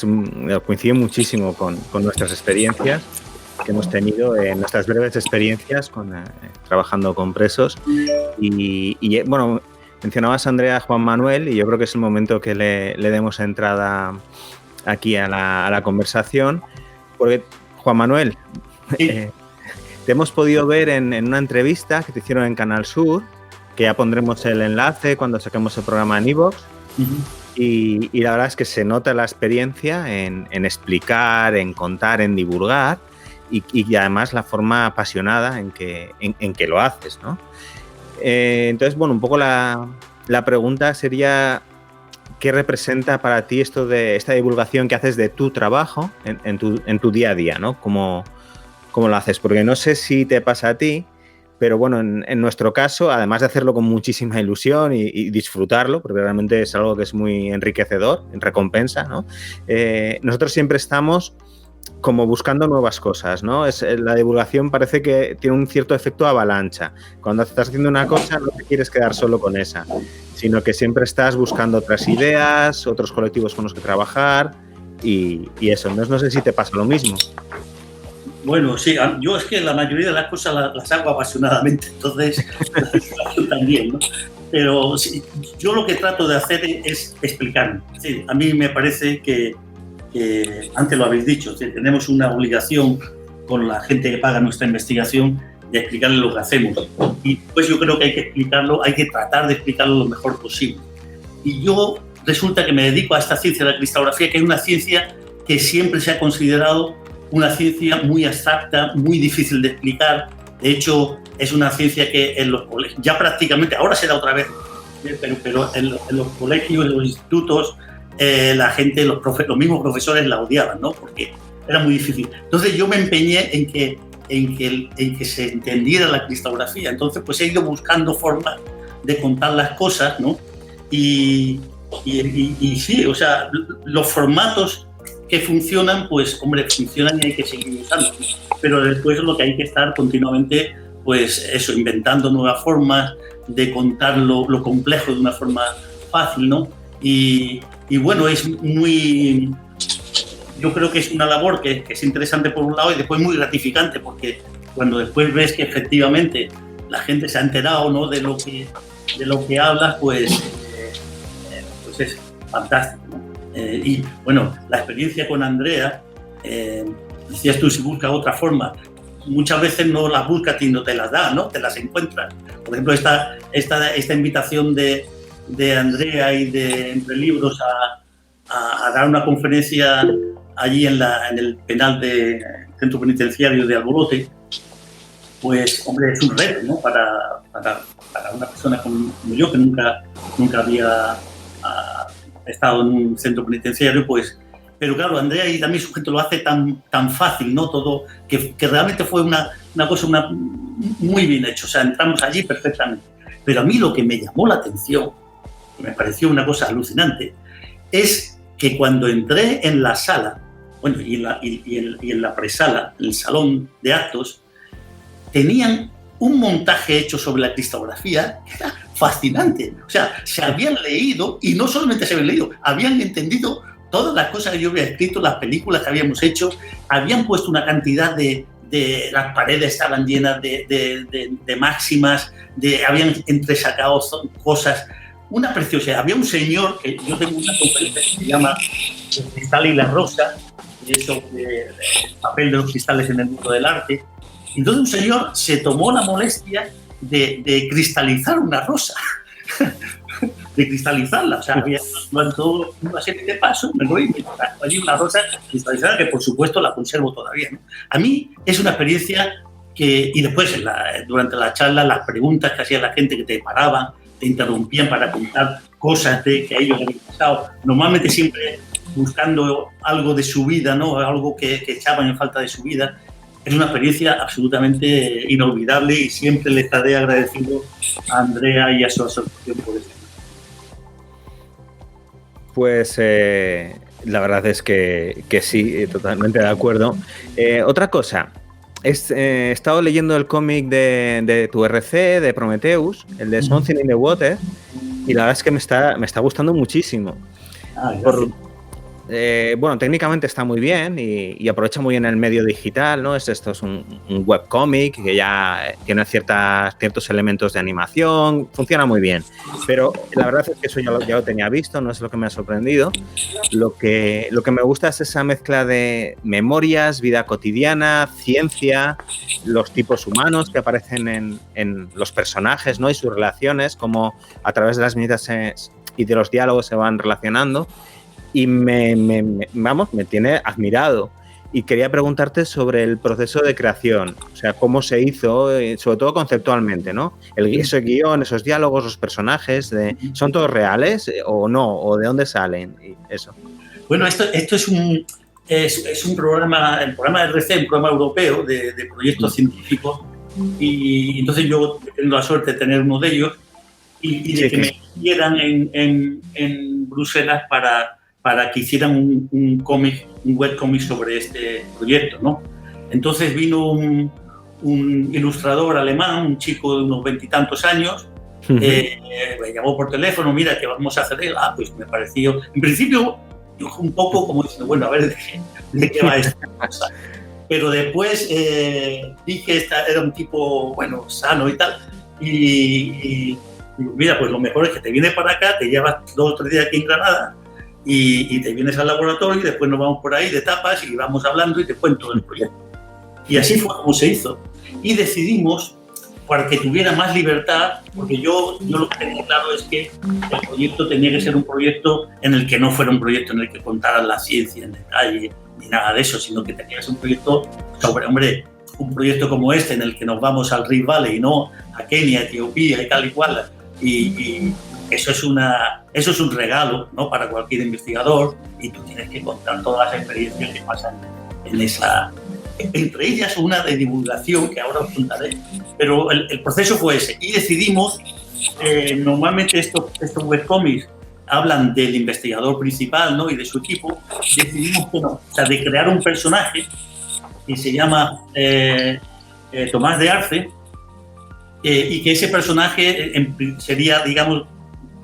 coincide muchísimo con nuestras experiencias que hemos tenido, nuestras breves experiencias trabajando con presos. Y bueno, mencionabas, Andrea, a Juan Manuel, y yo creo que es el momento que le demos entrada aquí a la conversación, porque, Juan Manuel, sí. Te hemos podido ver en una entrevista que te hicieron en Canal Sur, que ya pondremos el enlace cuando saquemos el programa en iVoox. Y la verdad es que se nota la experiencia en explicar, en contar, en divulgar y además la forma apasionada en que lo haces, ¿no? Entonces, bueno, un poco la pregunta sería, ¿qué representa para ti esto de esta divulgación que haces de tu trabajo en tu día a día, ¿no? ¿Cómo lo haces? Porque no sé si te pasa a ti, pero bueno, en nuestro caso, además de hacerlo con muchísima ilusión y disfrutarlo, porque realmente es algo que es muy enriquecedor, en recompensa, ¿no? Nosotros siempre estamos como buscando nuevas cosas, ¿no? La divulgación parece que tiene un cierto efecto avalancha. Cuando estás haciendo una cosa no te quieres quedar solo con esa, sino que siempre estás buscando otras ideas, otros colectivos con los que trabajar y eso. Entonces no sé si te pasa lo mismo. Bueno, sí, yo es que la mayoría de las cosas las hago apasionadamente, entonces también, ¿no? Pero sí, yo lo que trato de hacer es explicarme. Sí, a mí me parece que antes lo habéis dicho, tenemos una obligación con la gente que paga nuestra investigación de explicarle lo que hacemos. Y pues yo creo que hay que explicarlo, hay que tratar de explicarlo lo mejor posible. Y yo resulta que me dedico a esta ciencia de la cristalografía, que es una ciencia que siempre se ha considerado una ciencia muy abstracta, muy difícil de explicar. De hecho, es una ciencia que en los colegios, ya prácticamente, ahora se da otra vez, pero en los colegios, en los institutos, la gente, los mismos profesores la odiaban, ¿no? Porque era muy difícil. Entonces yo me empeñé en que se entendiera la cristalografía. Entonces pues he ido buscando formas de contar las cosas, ¿no? Y Y sí, o sea, los formatos que funcionan, pues, hombre, funcionan y hay que seguir usando. Pero después lo que hay que estar continuamente, pues, eso, inventando nuevas formas de contar lo complejo de una forma fácil, ¿no? Y bueno, es muy... Yo creo que es una labor que es interesante por un lado y después muy gratificante, porque cuando después ves que efectivamente la gente se ha enterado, ¿no?, de lo que hablas, pues es fantástico, ¿no? Y bueno, la experiencia con Andrea, decías tú, si buscas otra forma, muchas veces no las buscas y no te las da, ¿no? Te las encuentras. Por ejemplo, esta invitación de Andrea y de Entre Libros a dar una conferencia allí en el penal de Centro Penitenciario de Alborote, pues, hombre, es un reto, ¿no? Para una persona como yo, que nunca había estado en un centro penitenciario, pues... Pero claro, Andrea y también su gente lo hace tan fácil, ¿no? Todo, que realmente fue una cosa muy bien hecho. O sea, entramos allí perfectamente. Pero a mí lo que me llamó la atención, que me pareció una cosa alucinante, es que cuando entré en la sala, bueno, y en la presala, en el salón de actos, tenían un montaje hecho sobre la cristalografía que era fascinante. O sea, se habían leído, y no solamente se habían leído, habían entendido todas las cosas que yo había escrito, las películas que habíamos hecho, habían puesto una cantidad de las paredes estaban llenas de máximas, habían entresacado cosas, una preciosidad. Había un señor, que yo tengo una conferencia que se llama El cristal y la rosa, y eso, el papel de los cristales en el mundo del arte. Entonces un señor se tomó la molestia de cristalizar una rosa, de cristalizarla. O sea, había todo una serie de pasos, me voy y allí una rosa cristalizada que, por supuesto, la conservo todavía, ¿no? A mí es una experiencia que... Y después, durante la charla, las preguntas que hacía la gente, que te paraban, te interrumpían para contar cosas que a ellos habían pasado, normalmente siempre buscando algo de su vida, ¿no? Algo que echaban en falta de su vida. Es una experiencia absolutamente inolvidable y siempre le estaré agradecido a Andrea y a su asociación por eso. Pues la verdad es que sí, totalmente de acuerdo. Otra cosa, he estado leyendo el cómic de tu RC, de Prometheus, el de Something in the Water, y la verdad es que me está gustando muchísimo. Bueno, técnicamente está muy bien y aprovecha muy bien el medio digital, ¿no? Esto es un webcómic que ya tiene ciertos elementos de animación, funciona muy bien. Pero la verdad es que eso ya lo tenía visto, no es lo que me ha sorprendido. Lo que me gusta es esa mezcla de memorias, vida cotidiana, ciencia, los tipos humanos que aparecen en los personajes, ¿no? Y sus relaciones, como a través de las viñetas y de los diálogos se van relacionando. Y me tiene admirado. Y quería preguntarte sobre el proceso de creación, o sea, cómo se hizo, sobre todo conceptualmente, ¿no? Ese guión, esos diálogos, los personajes, ¿son todos reales o no? ¿O de dónde salen? Y eso. Bueno, esto es un programa, el programa de RC, un programa europeo de proyectos científicos, y entonces yo tengo la suerte de tener uno de ellos y de que me dieran en Bruselas para que hicieran un cómic, un webcómic sobre este proyecto, ¿no? Entonces vino un ilustrador alemán, un chico de unos 20 y tantos años, me llamó por teléfono, mira, ¿qué vamos a hacer? Pues me pareció, en principio, un poco como diciendo, bueno, a ver, ¿de qué va esta cosa? Pero después vi que era un tipo, bueno, sano y tal, y mira, pues lo mejor es que te vienes para acá, te llevas 2 o 3 días aquí en Granada, y te vienes al laboratorio y después nos vamos por ahí de tapas y vamos hablando y te cuento el proyecto. Y así fue como se hizo. Y decidimos, para que tuviera más libertad, porque yo lo que tenía claro es que el proyecto tenía que ser un proyecto en el que no fuera un proyecto en el que contaran la ciencia en detalle ni nada de eso, sino que tenía que ser un proyecto sobre, hombre, un proyecto como este en el que nos vamos al Rift Valley y no a Kenia, Etiopía y tal y cual. Y eso es un regalo, ¿no? Para cualquier investigador, y tú tienes que contar todas las experiencias que pasan en esa... Entre ellas una de divulgación que ahora os contaré, pero el proceso fue ese. Y decidimos, normalmente estos webcomics hablan del investigador principal, ¿no? Y de su equipo, decidimos que no, o sea, de crear un personaje que se llama Tomás de Arce, y que ese personaje sería, digamos,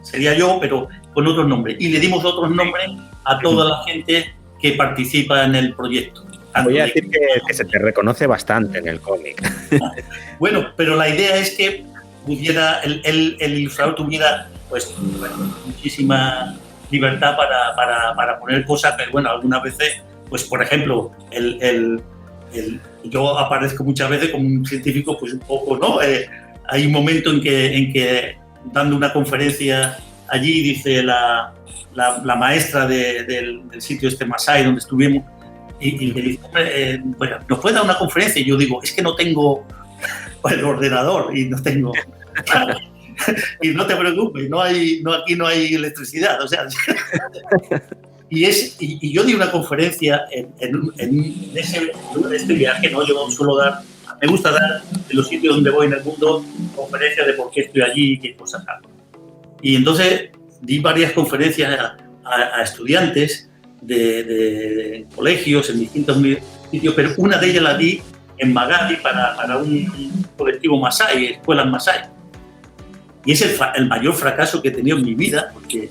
sería yo, pero con otros nombres. Y le dimos otros nombres a toda la gente que participa en el proyecto. Voy a decir que se te reconoce bastante en el cómic. Bueno, pero la idea es que pudiera el ilustrador tuviera pues muchísima libertad para poner cosas, pero bueno, algunas veces, pues por ejemplo, yo aparezco muchas veces como un científico, pues un poco, ¿no? Hay un momento en que dando una conferencia allí, dice la maestra del sitio Masai, donde estuvimos, y me dice, bueno, ¿nos puede dar una conferencia? Y yo digo, es que no tengo el ordenador y no tengo... Y no te preocupes, aquí no hay electricidad, o sea... Y yo di una conferencia en este viaje, ¿no? Yo suelo dar, me gusta dar en los sitios donde voy en el mundo conferencias de por qué estoy allí y qué cosas hago. Y entonces di varias conferencias a estudiantes de colegios en distintos sitios, pero una de ellas la di en Magadi para un colectivo Masai, escuelas Masai. Y es el mayor fracaso que he tenido en mi vida, porque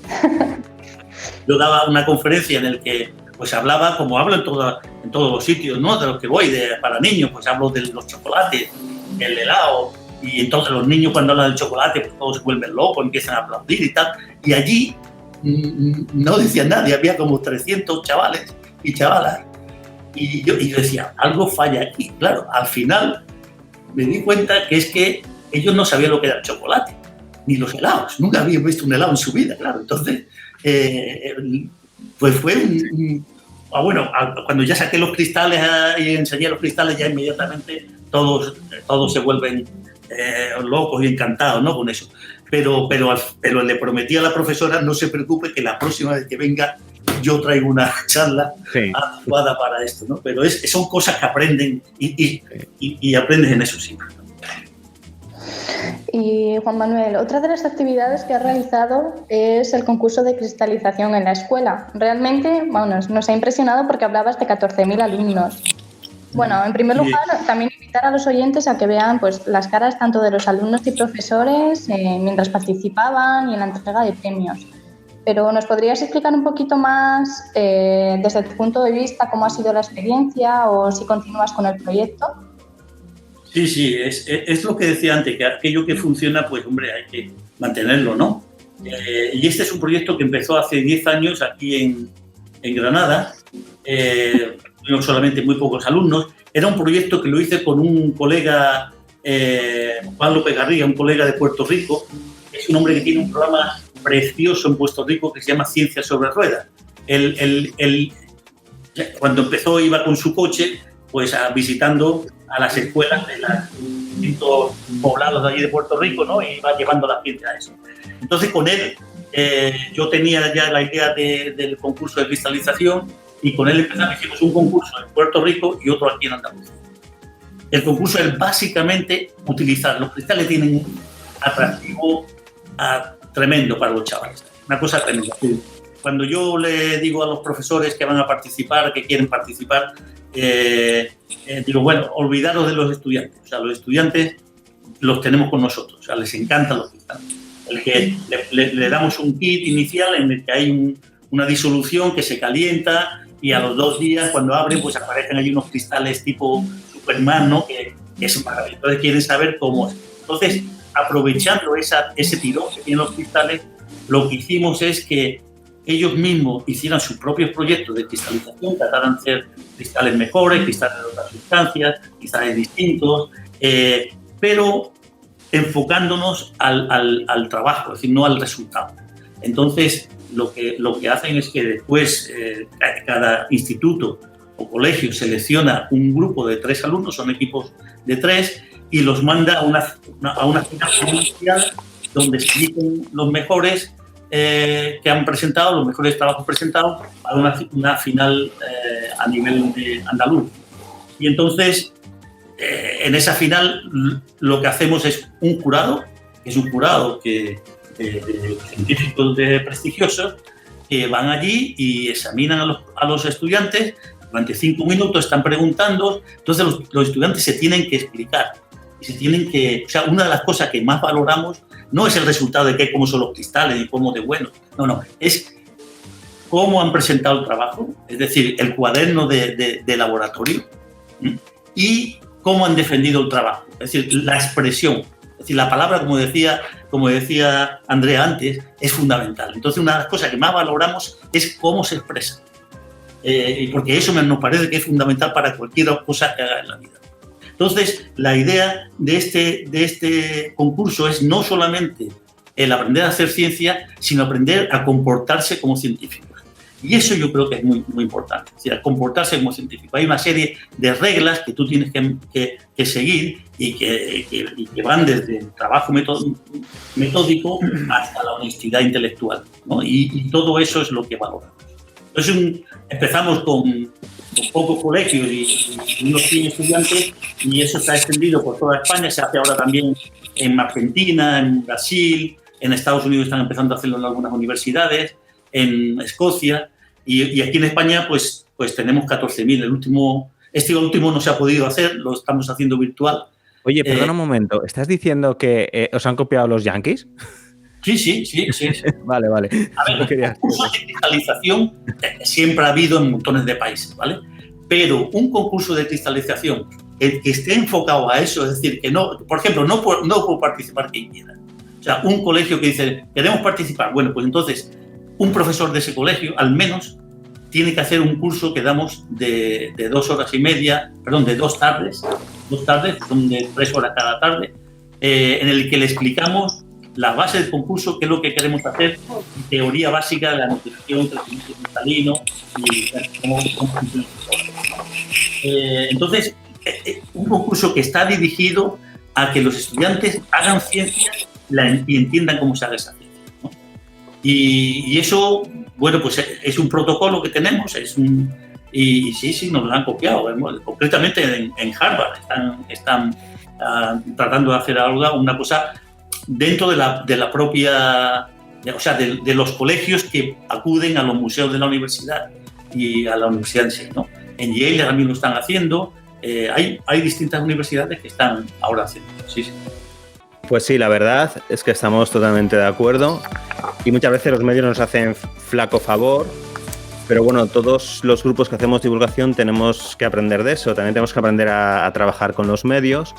yo daba una conferencia en la que pues hablaba, como hablo en todos los sitios, ¿no? De los que voy, para niños, pues hablo de los chocolates, el helado, y entonces los niños cuando hablan del chocolate, pues todos se vuelven locos, empiezan a aplaudir y tal. Y allí no decía nadie, había como 300 chavales y chavalas. Y yo decía, algo falla aquí. Claro, al final me di cuenta que es que ellos no sabían lo que era el chocolate, ni los helados. Nunca habían visto un helado en su vida, claro. Entonces, pues fue bueno, cuando ya saqué los cristales y enseñé los cristales, ya inmediatamente todos se vuelven locos y encantados, ¿no? Con eso. Pero le prometí a la profesora, no se preocupe, que la próxima vez que venga yo traigo una charla adecuada para esto, ¿no? Pero son cosas que aprenden y aprendes en eso siempre. Y Juan Manuel, otra de las actividades que ha realizado es el concurso de cristalización en la escuela. Realmente, bueno, nos ha impresionado porque hablabas de 14.000 alumnos. Bueno, en primer lugar, también invitar a los oyentes a que vean pues, las caras tanto de los alumnos y profesores mientras participaban y en la entrega de premios. Pero ¿nos podrías explicar un poquito más desde tu punto de vista cómo ha sido la experiencia o si continúas con el proyecto? Sí, es lo que decía antes, que aquello que funciona, pues hombre, hay que mantenerlo, ¿no? Y este es un proyecto que empezó hace 10 años aquí en Granada, no solamente muy pocos alumnos. Era un proyecto que lo hice con un colega, Juan López Garriga, un colega de Puerto Rico. Es un hombre que tiene un programa precioso en Puerto Rico que se llama Ciencia sobre Ruedas. Él, cuando empezó, iba con su coche pues visitando a las escuelas de los distintos poblados de allí de Puerto Rico, ¿no? Y iba llevando la ciencia a eso. Entonces, con él, yo tenía ya la idea del concurso de cristalización y con él hicimos un concurso en Puerto Rico y otro aquí en Andalucía. El concurso es básicamente utilizar, los cristales tienen un atractivo tremendo para los chavales, una cosa tremenda. Cuando yo le digo a los profesores que van a participar, que quieren participar, digo, bueno, olvidaros de los estudiantes. O sea, los estudiantes los tenemos con nosotros, o sea, les encantan los cristales. El que le damos un kit inicial en el que hay una disolución que se calienta y a los 2 días, cuando abren, pues aparecen ahí unos cristales tipo Superman, ¿no? Que es maravilloso. Entonces quieren saber cómo es. Entonces, aprovechando ese tirón que tienen los cristales, lo que hicimos es que ellos mismos hicieran sus propios proyectos de cristalización, trataran de hacer cristales mejores, cristales de otras sustancias, cristales distintos, pero enfocándonos al trabajo, es decir, no al resultado. Entonces, lo que hacen es que después cada instituto o colegio selecciona un grupo de 3 alumnos, son equipos de 3, y los manda a una final inicial donde se eligen los mejores que han presentado, los mejores trabajos presentados para una final a nivel de andaluz. Y entonces, en esa final, lo que hacemos es un jurado, que es un jurado que científicos prestigiosos que van allí y examinan a los estudiantes. Durante 5 minutos están preguntando, entonces los estudiantes se tienen que explicar. Y se tienen que, o sea, una de las cosas que más valoramos no es el resultado de cómo son los cristales y cómo de buenos, no, es cómo han presentado el trabajo, es decir, el cuaderno de laboratorio, y cómo han defendido el trabajo, es decir, la expresión. Es decir, la palabra, como decía Andrea antes, es fundamental. Entonces, una de las cosas que más valoramos es cómo se expresa. Porque eso nos parece que es fundamental para cualquier cosa que haga en la vida. Entonces, la idea de este concurso es no solamente el aprender a hacer ciencia, sino aprender a comportarse como científicos. Y eso yo creo que es muy, muy importante, es decir, comportarse como científico. Hay una serie de reglas que tú tienes que seguir y que van desde el trabajo metódico hasta la honestidad intelectual, ¿no? Y todo eso es lo que valoramos. Entonces, empezamos con pocos colegios y unos 100 estudiantes, y eso está extendido por toda España. Se hace ahora también en Argentina, en Brasil, en Estados Unidos están empezando a hacerlo en algunas universidades, en Escocia, y aquí en España pues tenemos 14.000. Este último no se ha podido hacer, lo estamos haciendo virtual. Oye, perdona un momento, ¿estás diciendo que os han copiado los yankees? Sí. Vale. A ver, concursos de cristalización siempre ha habido en montones de países, ¿vale? Pero un concurso de cristalización que esté enfocado a eso, es decir, que no, por ejemplo, no puede participar quien quiera. O sea, un colegio que dice, queremos participar, bueno, pues entonces un profesor de ese colegio, al menos, tiene que hacer un curso que damos de 2 horas y media, perdón, de 2 tardes, son de 3 horas cada tarde, en el que le explicamos la base del concurso, qué es lo que queremos hacer, teoría básica de la nutrición, crecimiento cristalino y cómo funciona. Entonces, un concurso que está dirigido a que los estudiantes hagan ciencia y entiendan cómo se hace esa ciencia, ¿no? Y eso, bueno, pues es un protocolo que tenemos, y sí, nos lo han copiado. Concretamente en Harvard están tratando de hacer una cosa dentro de la propia, o sea, de los colegios que acuden a los museos de la universidad y a la universidad en sí, ¿no? En Yale también lo están haciendo. Hay distintas universidades que están ahora haciendo. Sí. Pues sí, la verdad es que estamos totalmente de acuerdo, y muchas veces los medios nos hacen flaco favor, pero bueno, todos los grupos que hacemos divulgación tenemos que aprender de eso. También tenemos que aprender a trabajar con los medios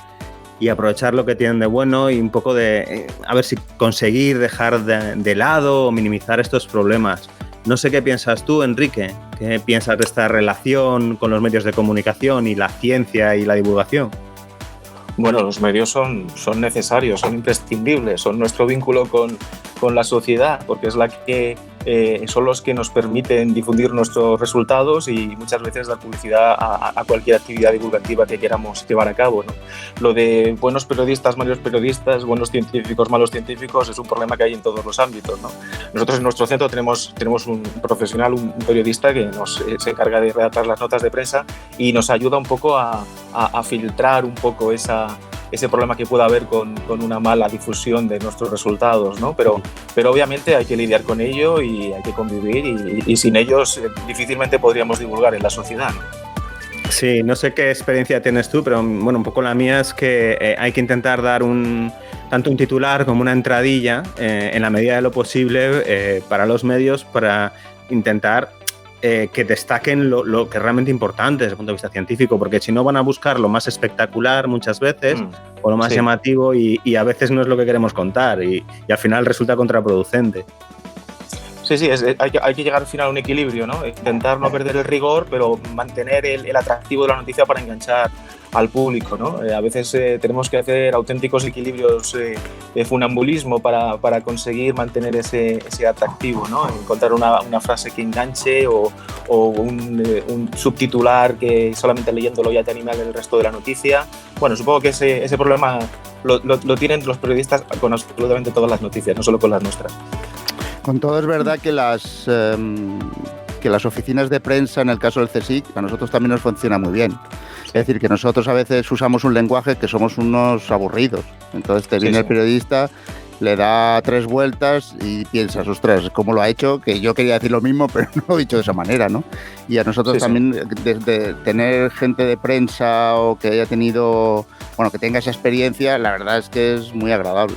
y aprovechar lo que tienen de bueno, y un poco de a ver si conseguir dejar de lado o minimizar estos problemas. No sé qué piensas tú, Enrique. ¿Qué piensas de esta relación con los medios de comunicación y la ciencia y la divulgación? Bueno, los medios son necesarios, son imprescindibles, son nuestro vínculo con la sociedad, porque es la que son los que nos permiten difundir nuestros resultados y muchas veces dar publicidad a cualquier actividad divulgativa que queramos llevar a cabo, ¿no? Lo de buenos periodistas, malos periodistas, buenos científicos, malos científicos, es un problema que hay en todos los ámbitos, ¿no? Nosotros en nuestro centro tenemos un profesional, un periodista que se encarga de redactar las notas de prensa y nos ayuda un poco a filtrar un poco ese problema que pueda haber con una mala difusión de nuestros resultados, ¿no? Pero obviamente hay que lidiar con ello y hay que convivir, y sin ellos difícilmente podríamos divulgar en la sociedad, ¿no? Sí, no sé qué experiencia tienes tú, pero bueno, un poco la mía es que hay que intentar dar tanto un titular como una entradilla en la medida de lo posible para los medios, para intentar que destaquen lo que es realmente importante desde el punto de vista científico, porque si no van a buscar lo más espectacular muchas veces o lo más llamativo, y a veces no es lo que queremos contar, y al final resulta contraproducente. Sí, hay que llegar al final a un equilibrio, ¿no? Intentar no perder el rigor, pero mantener el atractivo de la noticia para enganchar al público, ¿no? A veces tenemos que hacer auténticos equilibrios de funambulismo para conseguir mantener ese atractivo, ¿no? Encontrar una frase que enganche o un subtitular que solamente leyéndolo ya te anima el resto de la noticia. Bueno, supongo que ese problema lo tienen los periodistas con absolutamente todas las noticias, no solo con las nuestras. Con todo, es verdad que las oficinas de prensa, en el caso del CSIC, a nosotros también nos funciona muy bien. Es decir, que nosotros a veces usamos un lenguaje que somos unos aburridos. Entonces te viene el periodista le da 3 vueltas y piensas, ostras, ¿cómo lo ha hecho? Que yo quería decir lo mismo, pero no lo he dicho de esa manera, ¿no? Y a nosotros también, desde tener gente de prensa o que haya tenido, bueno, que tenga esa experiencia, la verdad es que es muy agradable.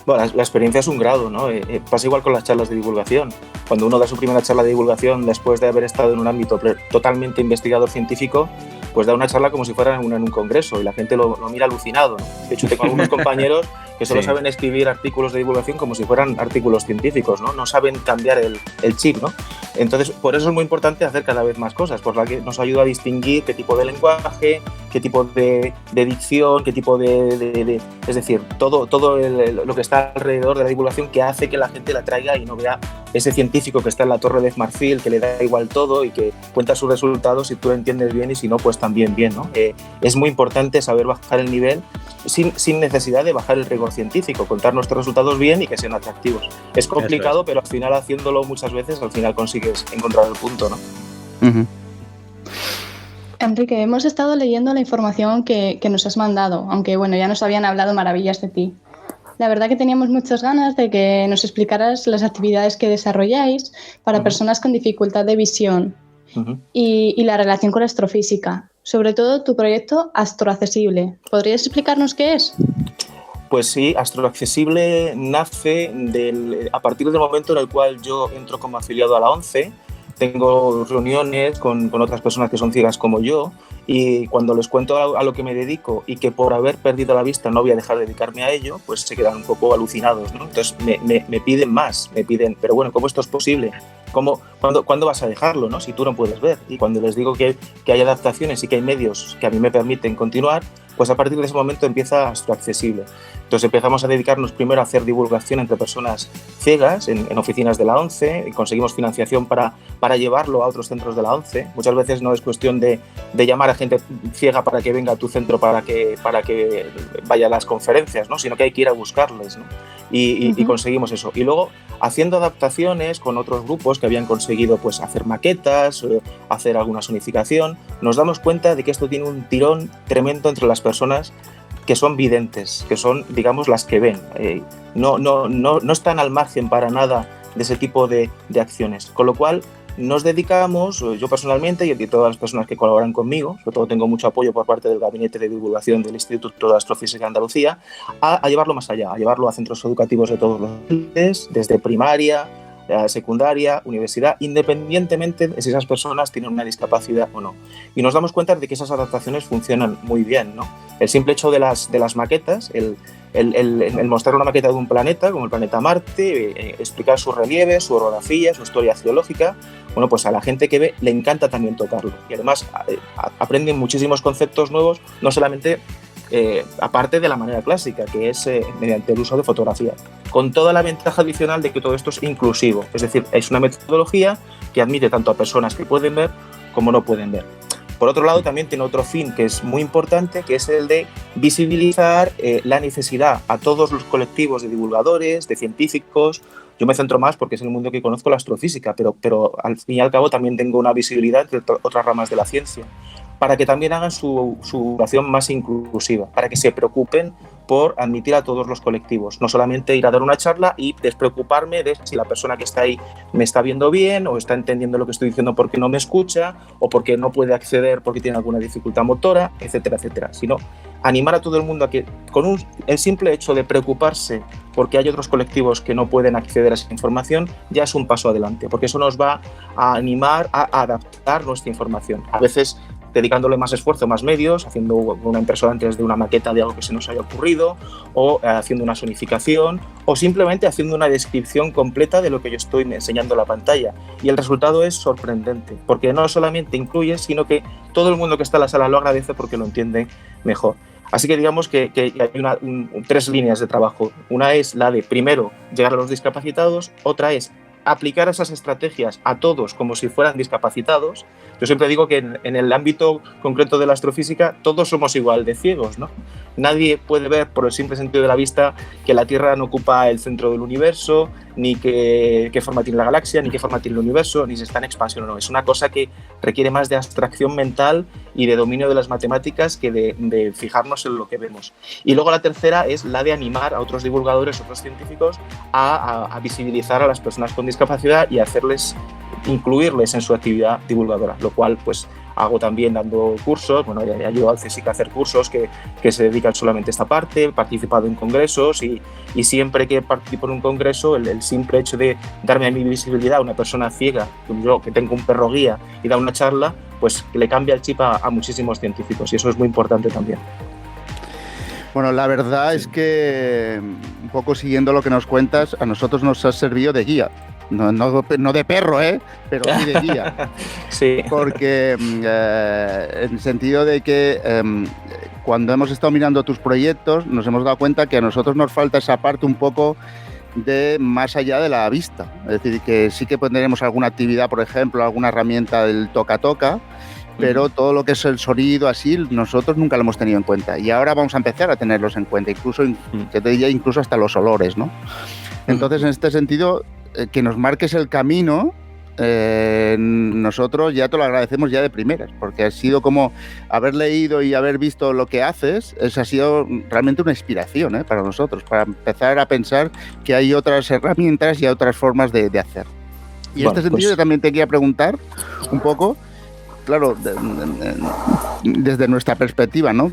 Bueno, la experiencia es un grado, ¿no? Pasa igual con las charlas de divulgación. Cuando uno da su primera charla de divulgación después de haber estado en un ámbito totalmente investigador científico, pues da una charla como si fuera en un congreso y la gente lo mira alucinado, ¿no? De hecho, tengo algunos compañeros que solo saben escribir artículos de divulgación como si fueran artículos científicos, ¿no? No saben cambiar el chip, ¿no? Entonces, por eso es muy importante hacer cada vez más cosas, por la que nos ayuda a distinguir qué tipo de lenguaje, qué tipo de dicción, qué tipo es decir, todo lo que está alrededor de la divulgación que hace que la gente la traiga y no vea ese científico que está en la torre de marfil, que le da igual todo y que cuenta sus resultados si tú lo entiendes bien y si no, pues también bien, ¿no? Es muy importante saber bajar el nivel sin necesidad de bajar el rigor científico, contar nuestros resultados bien y que sean atractivos. Es complicado, pero al final haciéndolo muchas veces, al final consigues encontrar el punto, ¿no? Uh-huh. Enrique, hemos estado leyendo la información que nos has mandado, aunque bueno, ya nos habían hablado maravillas de ti. La verdad que teníamos muchas ganas de que nos explicaras las actividades que desarrolláis para personas con dificultad de visión y la relación con la astrofísica. Sobre todo tu proyecto Astroaccesible. ¿Podrías explicarnos qué es? Pues sí, Astroaccesible nace a partir del momento en el cual yo entro como afiliado a la ONCE. Tengo reuniones con otras personas que son ciegas como yo y cuando les cuento a lo que me dedico y que por haber perdido la vista no voy a dejar de dedicarme a ello, pues se quedan un poco alucinados, ¿no? Entonces me piden más, me piden, pero bueno, ¿cómo esto es posible? ¿Cuándo vas a dejarlo, ¿no? Si tú no puedes ver. Y cuando les digo que hay adaptaciones y que hay medios que a mí me permiten continuar, pues a partir de ese momento empieza Astroaccesible. Entonces empezamos a dedicarnos primero a hacer divulgación entre personas ciegas en oficinas de la ONCE y conseguimos financiación para llevarlo a otros centros de la ONCE. Muchas veces no es cuestión de llamar a gente ciega para que venga a tu centro para que vaya a las conferencias, ¿no? Sino que hay que ir a buscarles, ¿no? Y conseguimos eso. Y luego, haciendo adaptaciones con otros grupos que habían conseguido pues, hacer maquetas, hacer alguna sonificación, nos damos cuenta de que esto tiene un tirón tremendo entre las personas que son videntes, que son, digamos, las que ven. No están al margen para nada de ese tipo de acciones. Con lo cual, nos dedicamos, yo personalmente y todas las personas que colaboran conmigo, sobre todo tengo mucho apoyo por parte del Gabinete de Divulgación del Instituto de Astrofísica de Andalucía, a llevarlo más allá, a llevarlo a centros educativos de todos los niveles, desde primaria, secundaria, universidad, independientemente de si esas personas tienen una discapacidad o no. Y nos damos cuenta de que esas adaptaciones funcionan muy bien, ¿no? El simple hecho de las maquetas, el mostrar una maqueta de un planeta, como el planeta Marte, explicar su relieve, su orografía, su historia geológica, bueno, pues a la gente que ve le encanta también tocarlo. Y además aprenden muchísimos conceptos nuevos, no solamente aparte de la manera clásica, que es mediante el uso de fotografía, con toda la ventaja adicional de que todo esto es inclusivo, es decir, es una metodología que admite tanto a personas que pueden ver como no pueden ver. Por otro lado, también tiene otro fin que es muy importante, que es el de visibilizar la necesidad a todos los colectivos de divulgadores, de científicos. Yo me centro más porque es el mundo que conozco, la astrofísica, pero al fin y al cabo también tengo una visibilidad entre otras ramas de la ciencia, para que también hagan su acción más inclusiva, para que se preocupen por admitir a todos los colectivos, no solamente ir a dar una charla y despreocuparme de si la persona que está ahí me está viendo bien o está entendiendo lo que estoy diciendo porque no me escucha o porque no puede acceder porque tiene alguna dificultad motora, etcétera, etcétera, sino animar a todo el mundo a que con el simple hecho de preocuparse porque hay otros colectivos que no pueden acceder a esa información ya es un paso adelante, porque eso nos va a animar a adaptar nuestra información. A veces dedicándole más esfuerzo, más medios, haciendo una impresora antes de una maqueta de algo que se nos haya ocurrido, o haciendo una sonificación, o simplemente haciendo una descripción completa de lo que yo estoy enseñando en la pantalla. Y el resultado es sorprendente, porque no solamente incluye, sino que todo el mundo que está en la sala lo agradece porque lo entiende mejor. Así que digamos que hay tres líneas de trabajo. Una es la de, primero, llegar a los discapacitados, otra es aplicar esas estrategias a todos como si fueran discapacitados. Yo siempre digo que en el ámbito concreto de la astrofísica todos somos igual de ciegos, ¿no? Nadie puede ver por el simple sentido de la vista que la Tierra no ocupa el centro del universo, ni qué forma tiene la galaxia, ni qué forma tiene el universo, ni si está en expansión o no. Es una cosa que requiere más de abstracción mental y de dominio de las matemáticas que de fijarnos en lo que vemos. Y luego la tercera es la de animar a otros divulgadores, otros científicos a visibilizar a las personas con discapacidad y incluirles en su actividad divulgadora, lo cual pues hago también dando cursos. Bueno, ya he ayudado al CSIC a hacer cursos que se dedican solamente a esta parte, he participado en congresos y siempre que participo en un congreso, el simple hecho de darme a mi visibilidad a una persona ciega, yo que tengo un perro guía y da una charla, pues le cambia el chip a muchísimos científicos y eso es muy importante también. Bueno, la verdad es que, un poco siguiendo lo que nos cuentas, a nosotros nos ha servido de guía. No de perro, pero sí de guía. Sí. Porque en el sentido de que cuando hemos estado mirando tus proyectos nos hemos dado cuenta que a nosotros nos falta esa parte un poco de más allá de la vista. Es decir, que sí que tendremos alguna actividad, por ejemplo, alguna herramienta del toca-toca, pero todo lo que es el sonido, así, nosotros nunca lo hemos tenido en cuenta. Y ahora vamos a empezar a tenerlos en cuenta, incluso hasta los olores, ¿no? Entonces, en este sentido, que nos marques el camino, nosotros ya te lo agradecemos ya de primeras, porque ha sido como haber leído y haber visto lo que haces, eso ha sido realmente una inspiración para nosotros, para empezar a pensar que hay otras herramientas y otras formas de hacer. Y en este sentido yo también te quería preguntar un poco, claro, desde nuestra perspectiva, ¿no?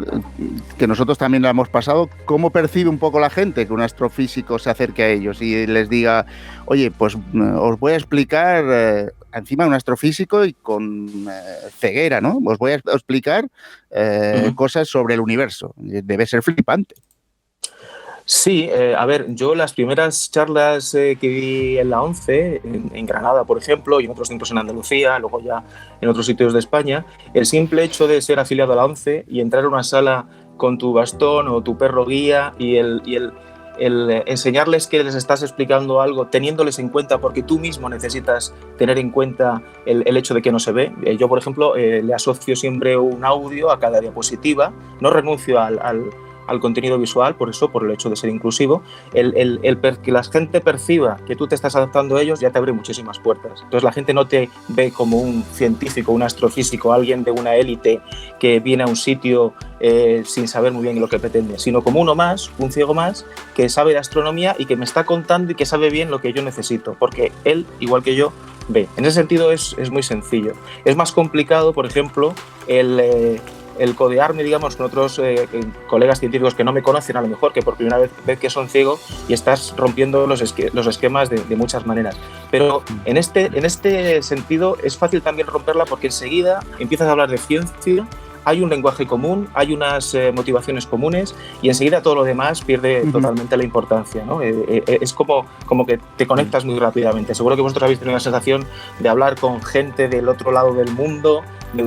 Que nosotros también la hemos pasado, ¿cómo percibe un poco la gente que un astrofísico se acerque a ellos y les diga, oye, pues os voy a explicar encima de un astrofísico y con ceguera, ¿no? Os voy a explicar cosas sobre el universo. Debe ser flipante. Sí, a ver, yo las primeras charlas que vi en la ONCE, en Granada, por ejemplo, y en otros centros en Andalucía, luego ya en otros sitios de España, el simple hecho de ser afiliado a la ONCE y entrar a una sala con tu bastón o tu perro guía y el enseñarles que les estás explicando algo, teniéndoles en cuenta, porque tú mismo necesitas tener en cuenta el hecho de que no se ve. Yo, por ejemplo, le asocio siempre un audio a cada diapositiva, no renuncio al contenido visual, por el hecho de ser inclusivo, que la gente perciba que tú te estás adaptando a ellos ya te abre muchísimas puertas. Entonces la gente no te ve como un científico, un astrofísico, alguien de una élite que viene a un sitio sin saber muy bien lo que pretende, sino como uno más, un ciego más, que sabe de astronomía y que me está contando y que sabe bien lo que yo necesito, porque él, igual que yo, ve. En ese sentido es muy sencillo. Es más complicado, por ejemplo, el codearme, digamos, con otros colegas científicos que no me conocen, a lo mejor, que por primera vez ven que son ciegos y estás rompiendo los esquemas de muchas maneras. Pero en este sentido es fácil también romperla porque enseguida empiezas a hablar de ciencia, hay un lenguaje común, hay unas motivaciones comunes y enseguida todo lo demás pierde totalmente la importancia, ¿no? Es como que te conectas muy rápidamente. Seguro que vosotros habéis tenido la sensación de hablar con gente del otro lado del mundo,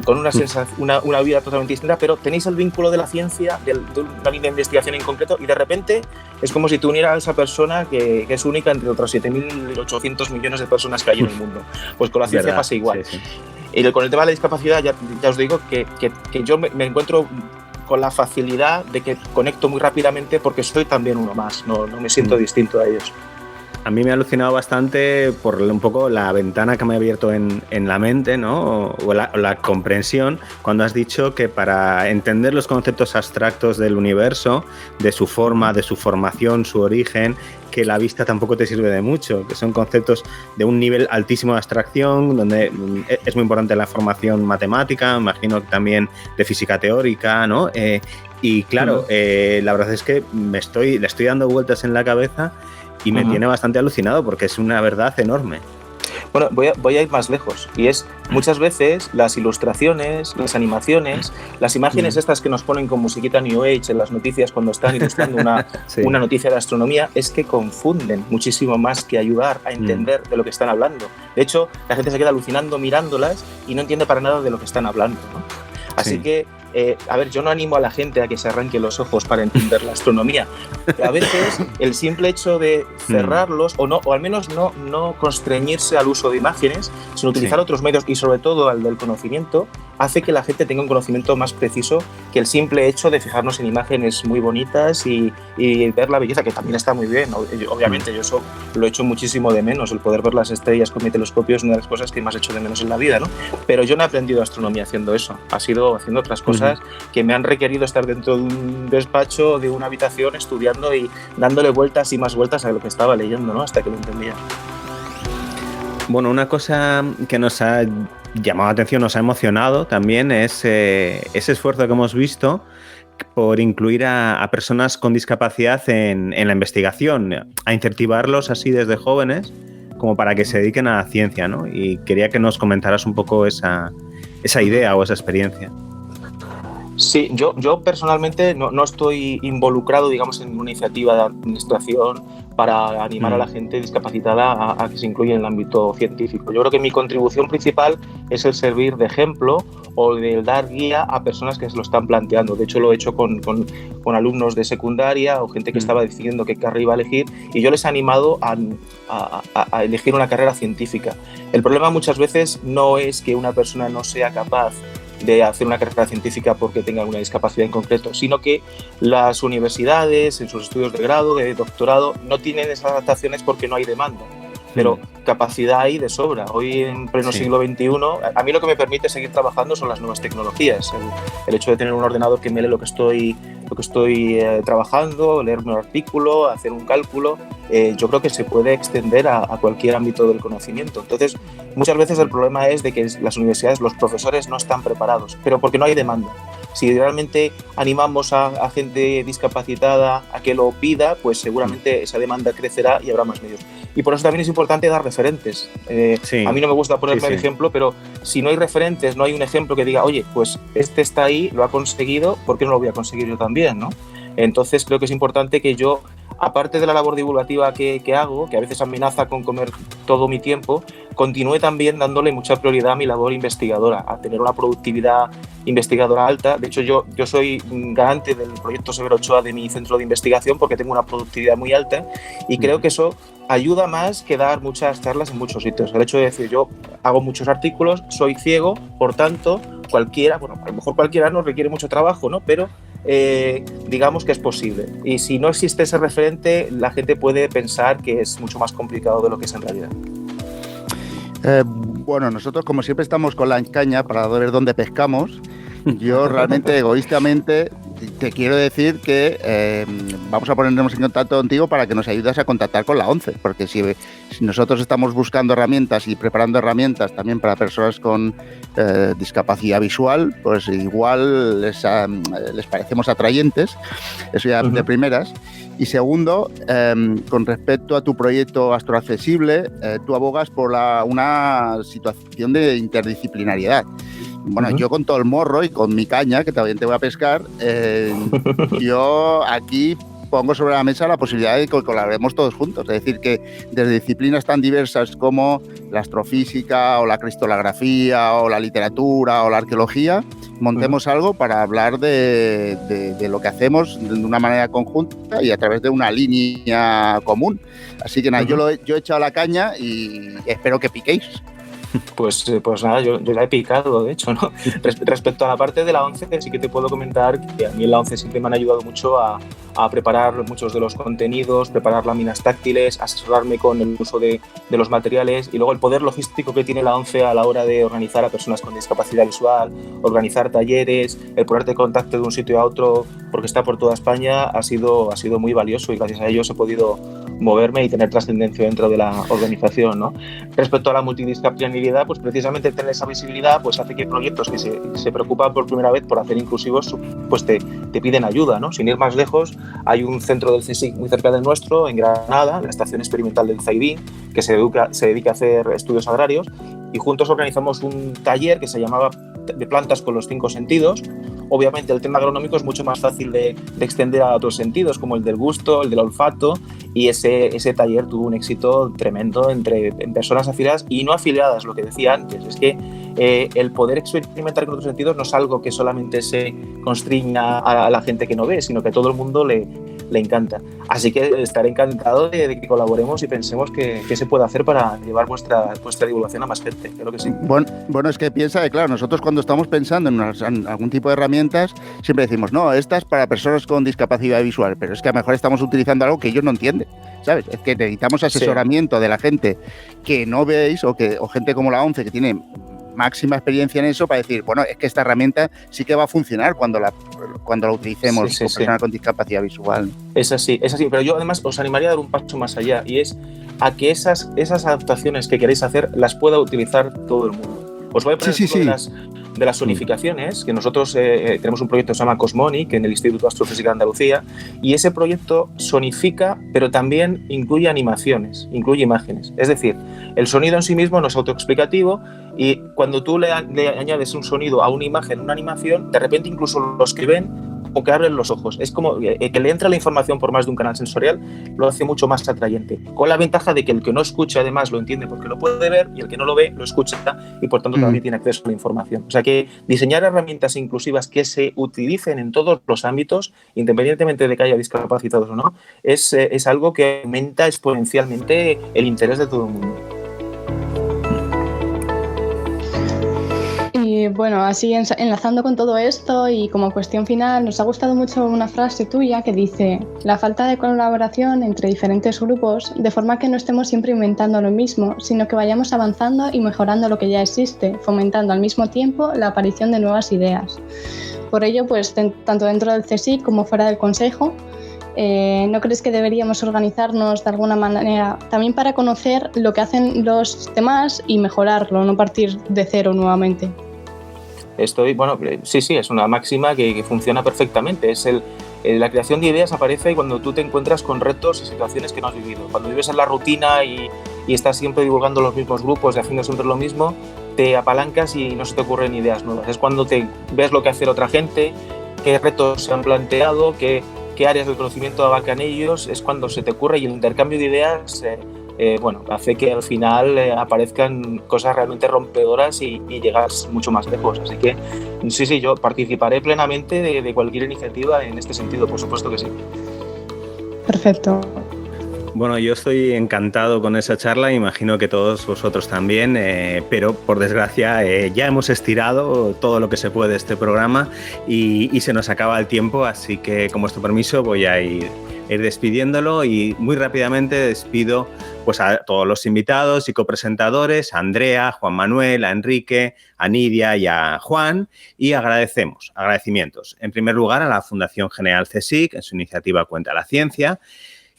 con una vida totalmente distinta, pero tenéis el vínculo de la ciencia, de una línea de investigación en concreto, y de repente es como si te unieras a esa persona que es única entre otros 7.800 millones de personas que hay en el mundo. Pues con la ciencia pasa igual. Sí. Y con el tema de la discapacidad ya os digo que yo me encuentro con la facilidad de que conecto muy rápidamente porque soy también uno más, no me siento distinto a ellos. A mí me ha alucinado bastante por un poco la ventana que me ha abierto en la mente, ¿no? o la comprensión, cuando has dicho que para entender los conceptos abstractos del universo, de su forma, de su formación, su origen, que la vista tampoco te sirve de mucho, que son conceptos de un nivel altísimo de abstracción, donde es muy importante la formación matemática, imagino que también de física teórica, ¿no? Y claro, la verdad es que le estoy dando vueltas en la cabeza y me tiene bastante alucinado porque es una verdad enorme. Bueno, voy a ir más lejos, y es muchas veces las ilustraciones, las animaciones, las imágenes estas que nos ponen con musiquita New Age en las noticias cuando están ilustrando una noticia de astronomía, es que confunden muchísimo más que ayudar a entender de lo que están hablando. De hecho, la gente se queda alucinando mirándolas y no entiende para nada de lo que están hablando, ¿no? Así que, a ver, yo no animo a la gente a que se arranque los ojos para entender la astronomía. A veces el simple hecho de cerrarlos o al menos no constreñirse al uso de imágenes, sino utilizar otros medios y sobre todo al del conocimiento, hace que la gente tenga un conocimiento más preciso que el simple hecho de fijarnos en imágenes muy bonitas y ver la belleza, que también está muy bien. Obviamente yo eso lo echo muchísimo de menos, el poder ver las estrellas con mi telescopio es una de las cosas que más echo de menos en la vida, ¿no? Pero yo no he aprendido astronomía haciendo eso, ha sido haciendo otras cosas que me han requerido estar dentro de un despacho, de una habitación, estudiando y dándole vueltas y más vueltas a lo que estaba leyendo, ¿no? Hasta que lo entendía. Bueno, una cosa que nos ha llamado la atención, nos ha emocionado también es ese esfuerzo que hemos visto por incluir a personas con discapacidad en la investigación, a incentivarlos así desde jóvenes como para que se dediquen a la ciencia, ¿no? Y quería que nos comentaras un poco esa idea o esa experiencia. Sí, yo personalmente no estoy involucrado, digamos, en una iniciativa de administración para animar a la gente discapacitada a que se incluya en el ámbito científico. Yo creo que mi contribución principal es el servir de ejemplo o de dar guía a personas que se lo están planteando. De hecho, lo he hecho con alumnos de secundaria o gente que estaba decidiendo qué carrera iba a elegir, y yo les he animado a elegir una carrera científica. El problema muchas veces no es que una persona no sea capaz de hacer una carrera científica porque tenga una discapacidad en concreto, sino que las universidades, en sus estudios de grado, de doctorado, no tienen esas adaptaciones porque no hay demanda. Pero capacidad hay de sobra. Hoy, en pleno siglo XXI, a mí lo que me permite seguir trabajando son las nuevas tecnologías. El hecho de tener un ordenador que me lee lo que estoy trabajando, leerme un artículo, hacer un cálculo, yo creo que se puede extender a cualquier ámbito del conocimiento. Entonces, muchas veces el problema es de que las universidades, los profesores no están preparados, pero porque no hay demanda. Si realmente animamos a gente discapacitada a que lo pida, pues seguramente esa demanda crecerá y habrá más medios. Y por eso también es importante dar referentes. A mí no me gusta ponerme el ejemplo, pero si no hay referentes, no hay un ejemplo que diga, oye, pues este está ahí, lo ha conseguido, ¿por qué no lo voy a conseguir yo también, ¿no? Entonces creo que es importante que yo, aparte de la labor divulgativa que hago, que a veces amenaza con comer todo mi tiempo, continúe también dándole mucha prioridad a mi labor investigadora, a tener una productividad investigadora alta. De hecho, yo soy garante del proyecto Severo Ochoa de mi centro de investigación porque tengo una productividad muy alta y creo que eso ayuda más que dar muchas charlas en muchos sitios. El hecho de decir, yo hago muchos artículos, soy ciego, por tanto, cualquiera, bueno, a lo mejor cualquiera no requiere mucho trabajo, ¿no? Pero digamos que es posible. Y si no existe ese referente, la gente puede pensar que es mucho más complicado de lo que es en realidad. Bueno, nosotros como siempre estamos con la caña para ver dónde pescamos. Yo realmente egoístamente te quiero decir que vamos a ponernos en contacto contigo para que nos ayudes a contactar con la ONCE, porque si nosotros estamos buscando herramientas y preparando herramientas también para personas con discapacidad visual, pues igual les parecemos atrayentes, eso ya de primeras. Y segundo, con respecto a tu proyecto Astroaccesible, tú abogas por una situación de interdisciplinariedad. Bueno, yo con todo el morro y con mi caña, que también te voy a pescar, yo aquí pongo sobre la mesa la posibilidad de que colaboremos todos juntos. Es decir, que desde disciplinas tan diversas como la astrofísica o la cristalografía o la literatura o la arqueología, montemos algo para hablar de lo que hacemos de una manera conjunta y a través de una línea común. Así que nada, yo he echado la caña y espero que piquéis. Pues nada, yo la he picado, de hecho, ¿no? Respecto a la parte de la ONCE, sí que te puedo comentar que a mí en la ONCE siempre me han ayudado mucho a preparar muchos de los contenidos, preparar láminas táctiles, asesorarme con el uso de los materiales y luego el poder logístico que tiene la ONCE a la hora de organizar a personas con discapacidad visual, organizar talleres, el ponerte en contacto de un sitio a otro porque está por toda España ha sido muy valioso y gracias a ellos he podido moverme y tener trascendencia dentro de la organización, ¿no? Respecto a la multidisciplinaridad, pues precisamente tener esa visibilidad pues hace que proyectos que se preocupan por primera vez por hacer inclusivos pues te piden ayuda, ¿no? Sin ir más lejos, hay un centro del CSIC muy cerca del nuestro, en Granada, la estación experimental del Zaidín, que se dedica a hacer estudios agrarios, y juntos organizamos un taller que se llamaba de plantas con los 5 sentidos. Obviamente el tema agronómico es mucho más fácil de extender a otros sentidos, como el del gusto, el del olfato, y ese taller tuvo un éxito tremendo en personas afiliadas y no afiliadas. Lo que decía antes es que el poder experimentar con otros sentidos no es algo que solamente se constriña a la gente que no ve, sino que a todo el mundo le le encanta. Así que estaré encantado de que colaboremos y pensemos qué se puede hacer para llevar vuestra divulgación a más gente. Creo que sí. Bueno, es que piensa que, claro, nosotros cuando estamos pensando en algún tipo de herramientas, siempre decimos, no, esta es para personas con discapacidad visual, pero es que a lo mejor estamos utilizando algo que ellos no entienden, ¿sabes? Es que necesitamos asesoramiento de la gente que no veis o gente como la ONCE que tiene máxima experiencia en eso para decir, bueno, es que esta herramienta sí que va a funcionar cuando la utilicemos con personas con discapacidad visual. Es así, pero yo además os animaría a dar un paso más allá, y es a que esas adaptaciones que queréis hacer las pueda utilizar todo el mundo. Os voy a poner de las sonificaciones, que nosotros tenemos un proyecto que se llama Cosmonic en el Instituto de Astrofísica de Andalucía, y ese proyecto sonifica, pero también incluye animaciones, incluye imágenes. Es decir, el sonido en sí mismo no es autoexplicativo, y cuando tú le añades un sonido a una imagen, una animación, de repente incluso los que ven como que abren los ojos. Es como que le entra la información por más de un canal sensorial, lo hace mucho más atrayente. Con la ventaja de que el que no escucha además lo entiende porque lo puede ver, y el que no lo ve lo escucha y por tanto también tiene acceso a la información. O sea que diseñar herramientas inclusivas que se utilicen en todos los ámbitos, independientemente de que haya discapacitados o no, es algo que aumenta exponencialmente el interés de todo el mundo. Y bueno, así enlazando con todo esto y como cuestión final, nos ha gustado mucho una frase tuya que dice: la falta de colaboración entre diferentes grupos, de forma que no estemos siempre inventando lo mismo, sino que vayamos avanzando y mejorando lo que ya existe, fomentando al mismo tiempo la aparición de nuevas ideas. Por ello, pues tanto dentro del CSIC como fuera del Consejo, ¿no crees que deberíamos organizarnos de alguna manera también para conocer lo que hacen los demás y mejorarlo, no partir de cero nuevamente? Sí, es una máxima que funciona perfectamente. La creación de ideas aparece cuando tú te encuentras con retos y situaciones que no has vivido. Cuando vives en la rutina y estás siempre divulgando los mismos grupos y haciendo siempre lo mismo, te apalancas y no se te ocurren ideas nuevas. Es cuando te ves lo que hace otra gente, qué retos se han planteado, qué áreas del conocimiento abarcan ellos, es cuando se te ocurre, y el intercambio de ideas hace que al final aparezcan cosas realmente rompedoras y llegas mucho más lejos. Así que sí, yo participaré plenamente de cualquier iniciativa en este sentido, por supuesto que sí. Perfecto. Bueno, yo estoy encantado con esa charla, imagino que todos vosotros también, pero por desgracia ya hemos estirado todo lo que se puede este programa y se nos acaba el tiempo, así que con vuestro permiso voy a ir despidiéndolo, y muy rápidamente despido pues a todos los invitados y copresentadores, a Andrea, a Juan Manuel, a Enrique, a Nidia y a Juan, y agradecimientos. En primer lugar, a la Fundación General CSIC en su iniciativa Cuenta la Ciencia,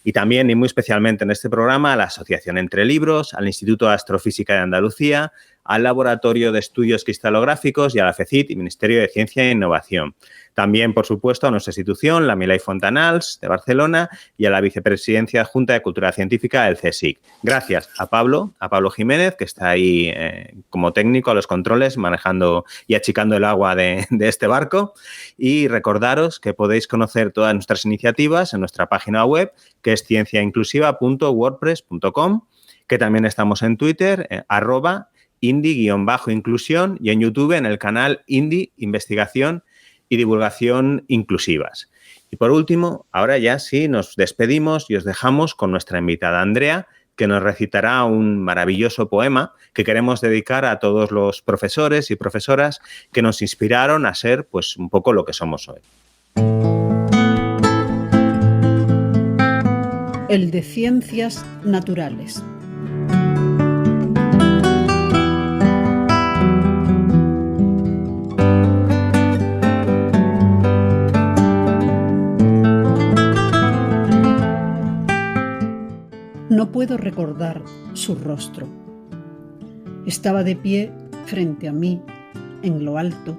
y también, y muy especialmente en este programa, a la Asociación Entre Libros, al Instituto de Astrofísica de Andalucía, al Laboratorio de Estudios Cristalográficos y a la FECIT y Ministerio de Ciencia e Innovación. También, por supuesto, a nuestra institución, la Milay Fontanals de Barcelona, y a la Vicepresidencia Adjunta de Cultura Científica del CSIC. Gracias a Pablo Jiménez, que está ahí como técnico a los controles, manejando y achicando el agua de este barco. Y recordaros que podéis conocer todas nuestras iniciativas en nuestra página web, que es cienciainclusiva.wordpress.com, que también estamos en Twitter, @indie_inclusión, y en YouTube en el canal Indie Investigación y Divulgación Inclusivas. Y por último, ahora ya sí nos despedimos y os dejamos con nuestra invitada Andrea, que nos recitará un maravilloso poema que queremos dedicar a todos los profesores y profesoras que nos inspiraron a ser pues un poco lo que somos hoy. El de Ciencias Naturales. No puedo recordar su rostro. Estaba de pie frente a mí, en lo alto,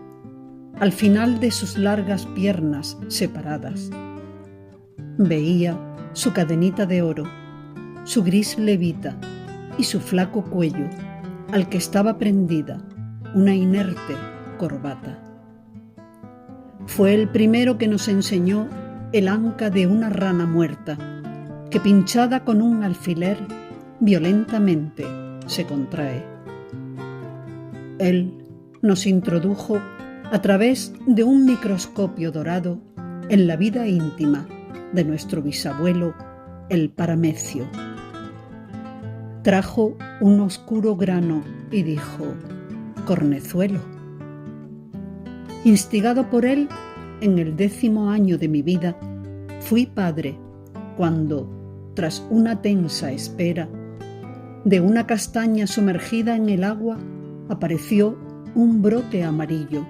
al final de sus largas piernas separadas. Veía su cadenita de oro, su gris levita y su flaco cuello, al que estaba prendida una inerte corbata. Fue el primero que nos enseñó el anca de una rana muerta, que pinchada con un alfiler violentamente se contrae. Él nos introdujo a través de un microscopio dorado en la vida íntima de nuestro bisabuelo, el paramecio. Trajo un oscuro grano y dijo: cornezuelo. Instigado por él, en el 10º año de mi vida, fui padre cuando, tras una tensa espera, de una castaña sumergida en el agua apareció un brote amarillo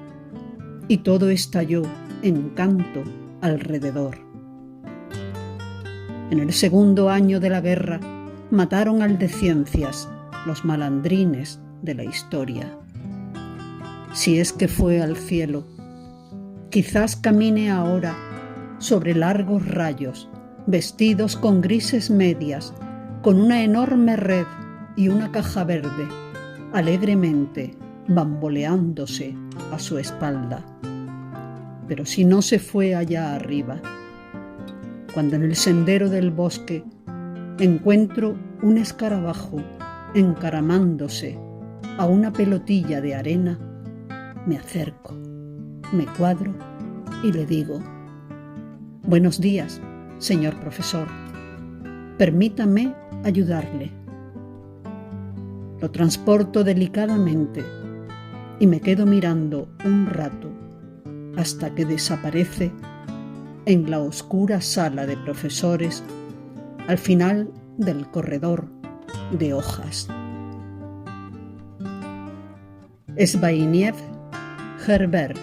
y todo estalló en canto alrededor. En el 2º año de la guerra mataron al de ciencias, los malandrines de la historia. Si es que fue al cielo, quizás camine ahora sobre largos rayos, vestidos con grises medias, con una enorme red y una caja verde, alegremente bamboleándose a su espalda. Pero si no se fue allá arriba, cuando en el sendero del bosque encuentro un escarabajo encaramándose a una pelotilla de arena, me acerco, me cuadro y le digo: buenos días, señor profesor, permítame ayudarle. Lo transporto delicadamente y me quedo mirando un rato hasta que desaparece en la oscura sala de profesores al final del corredor de hojas. Zbigniew Herbert.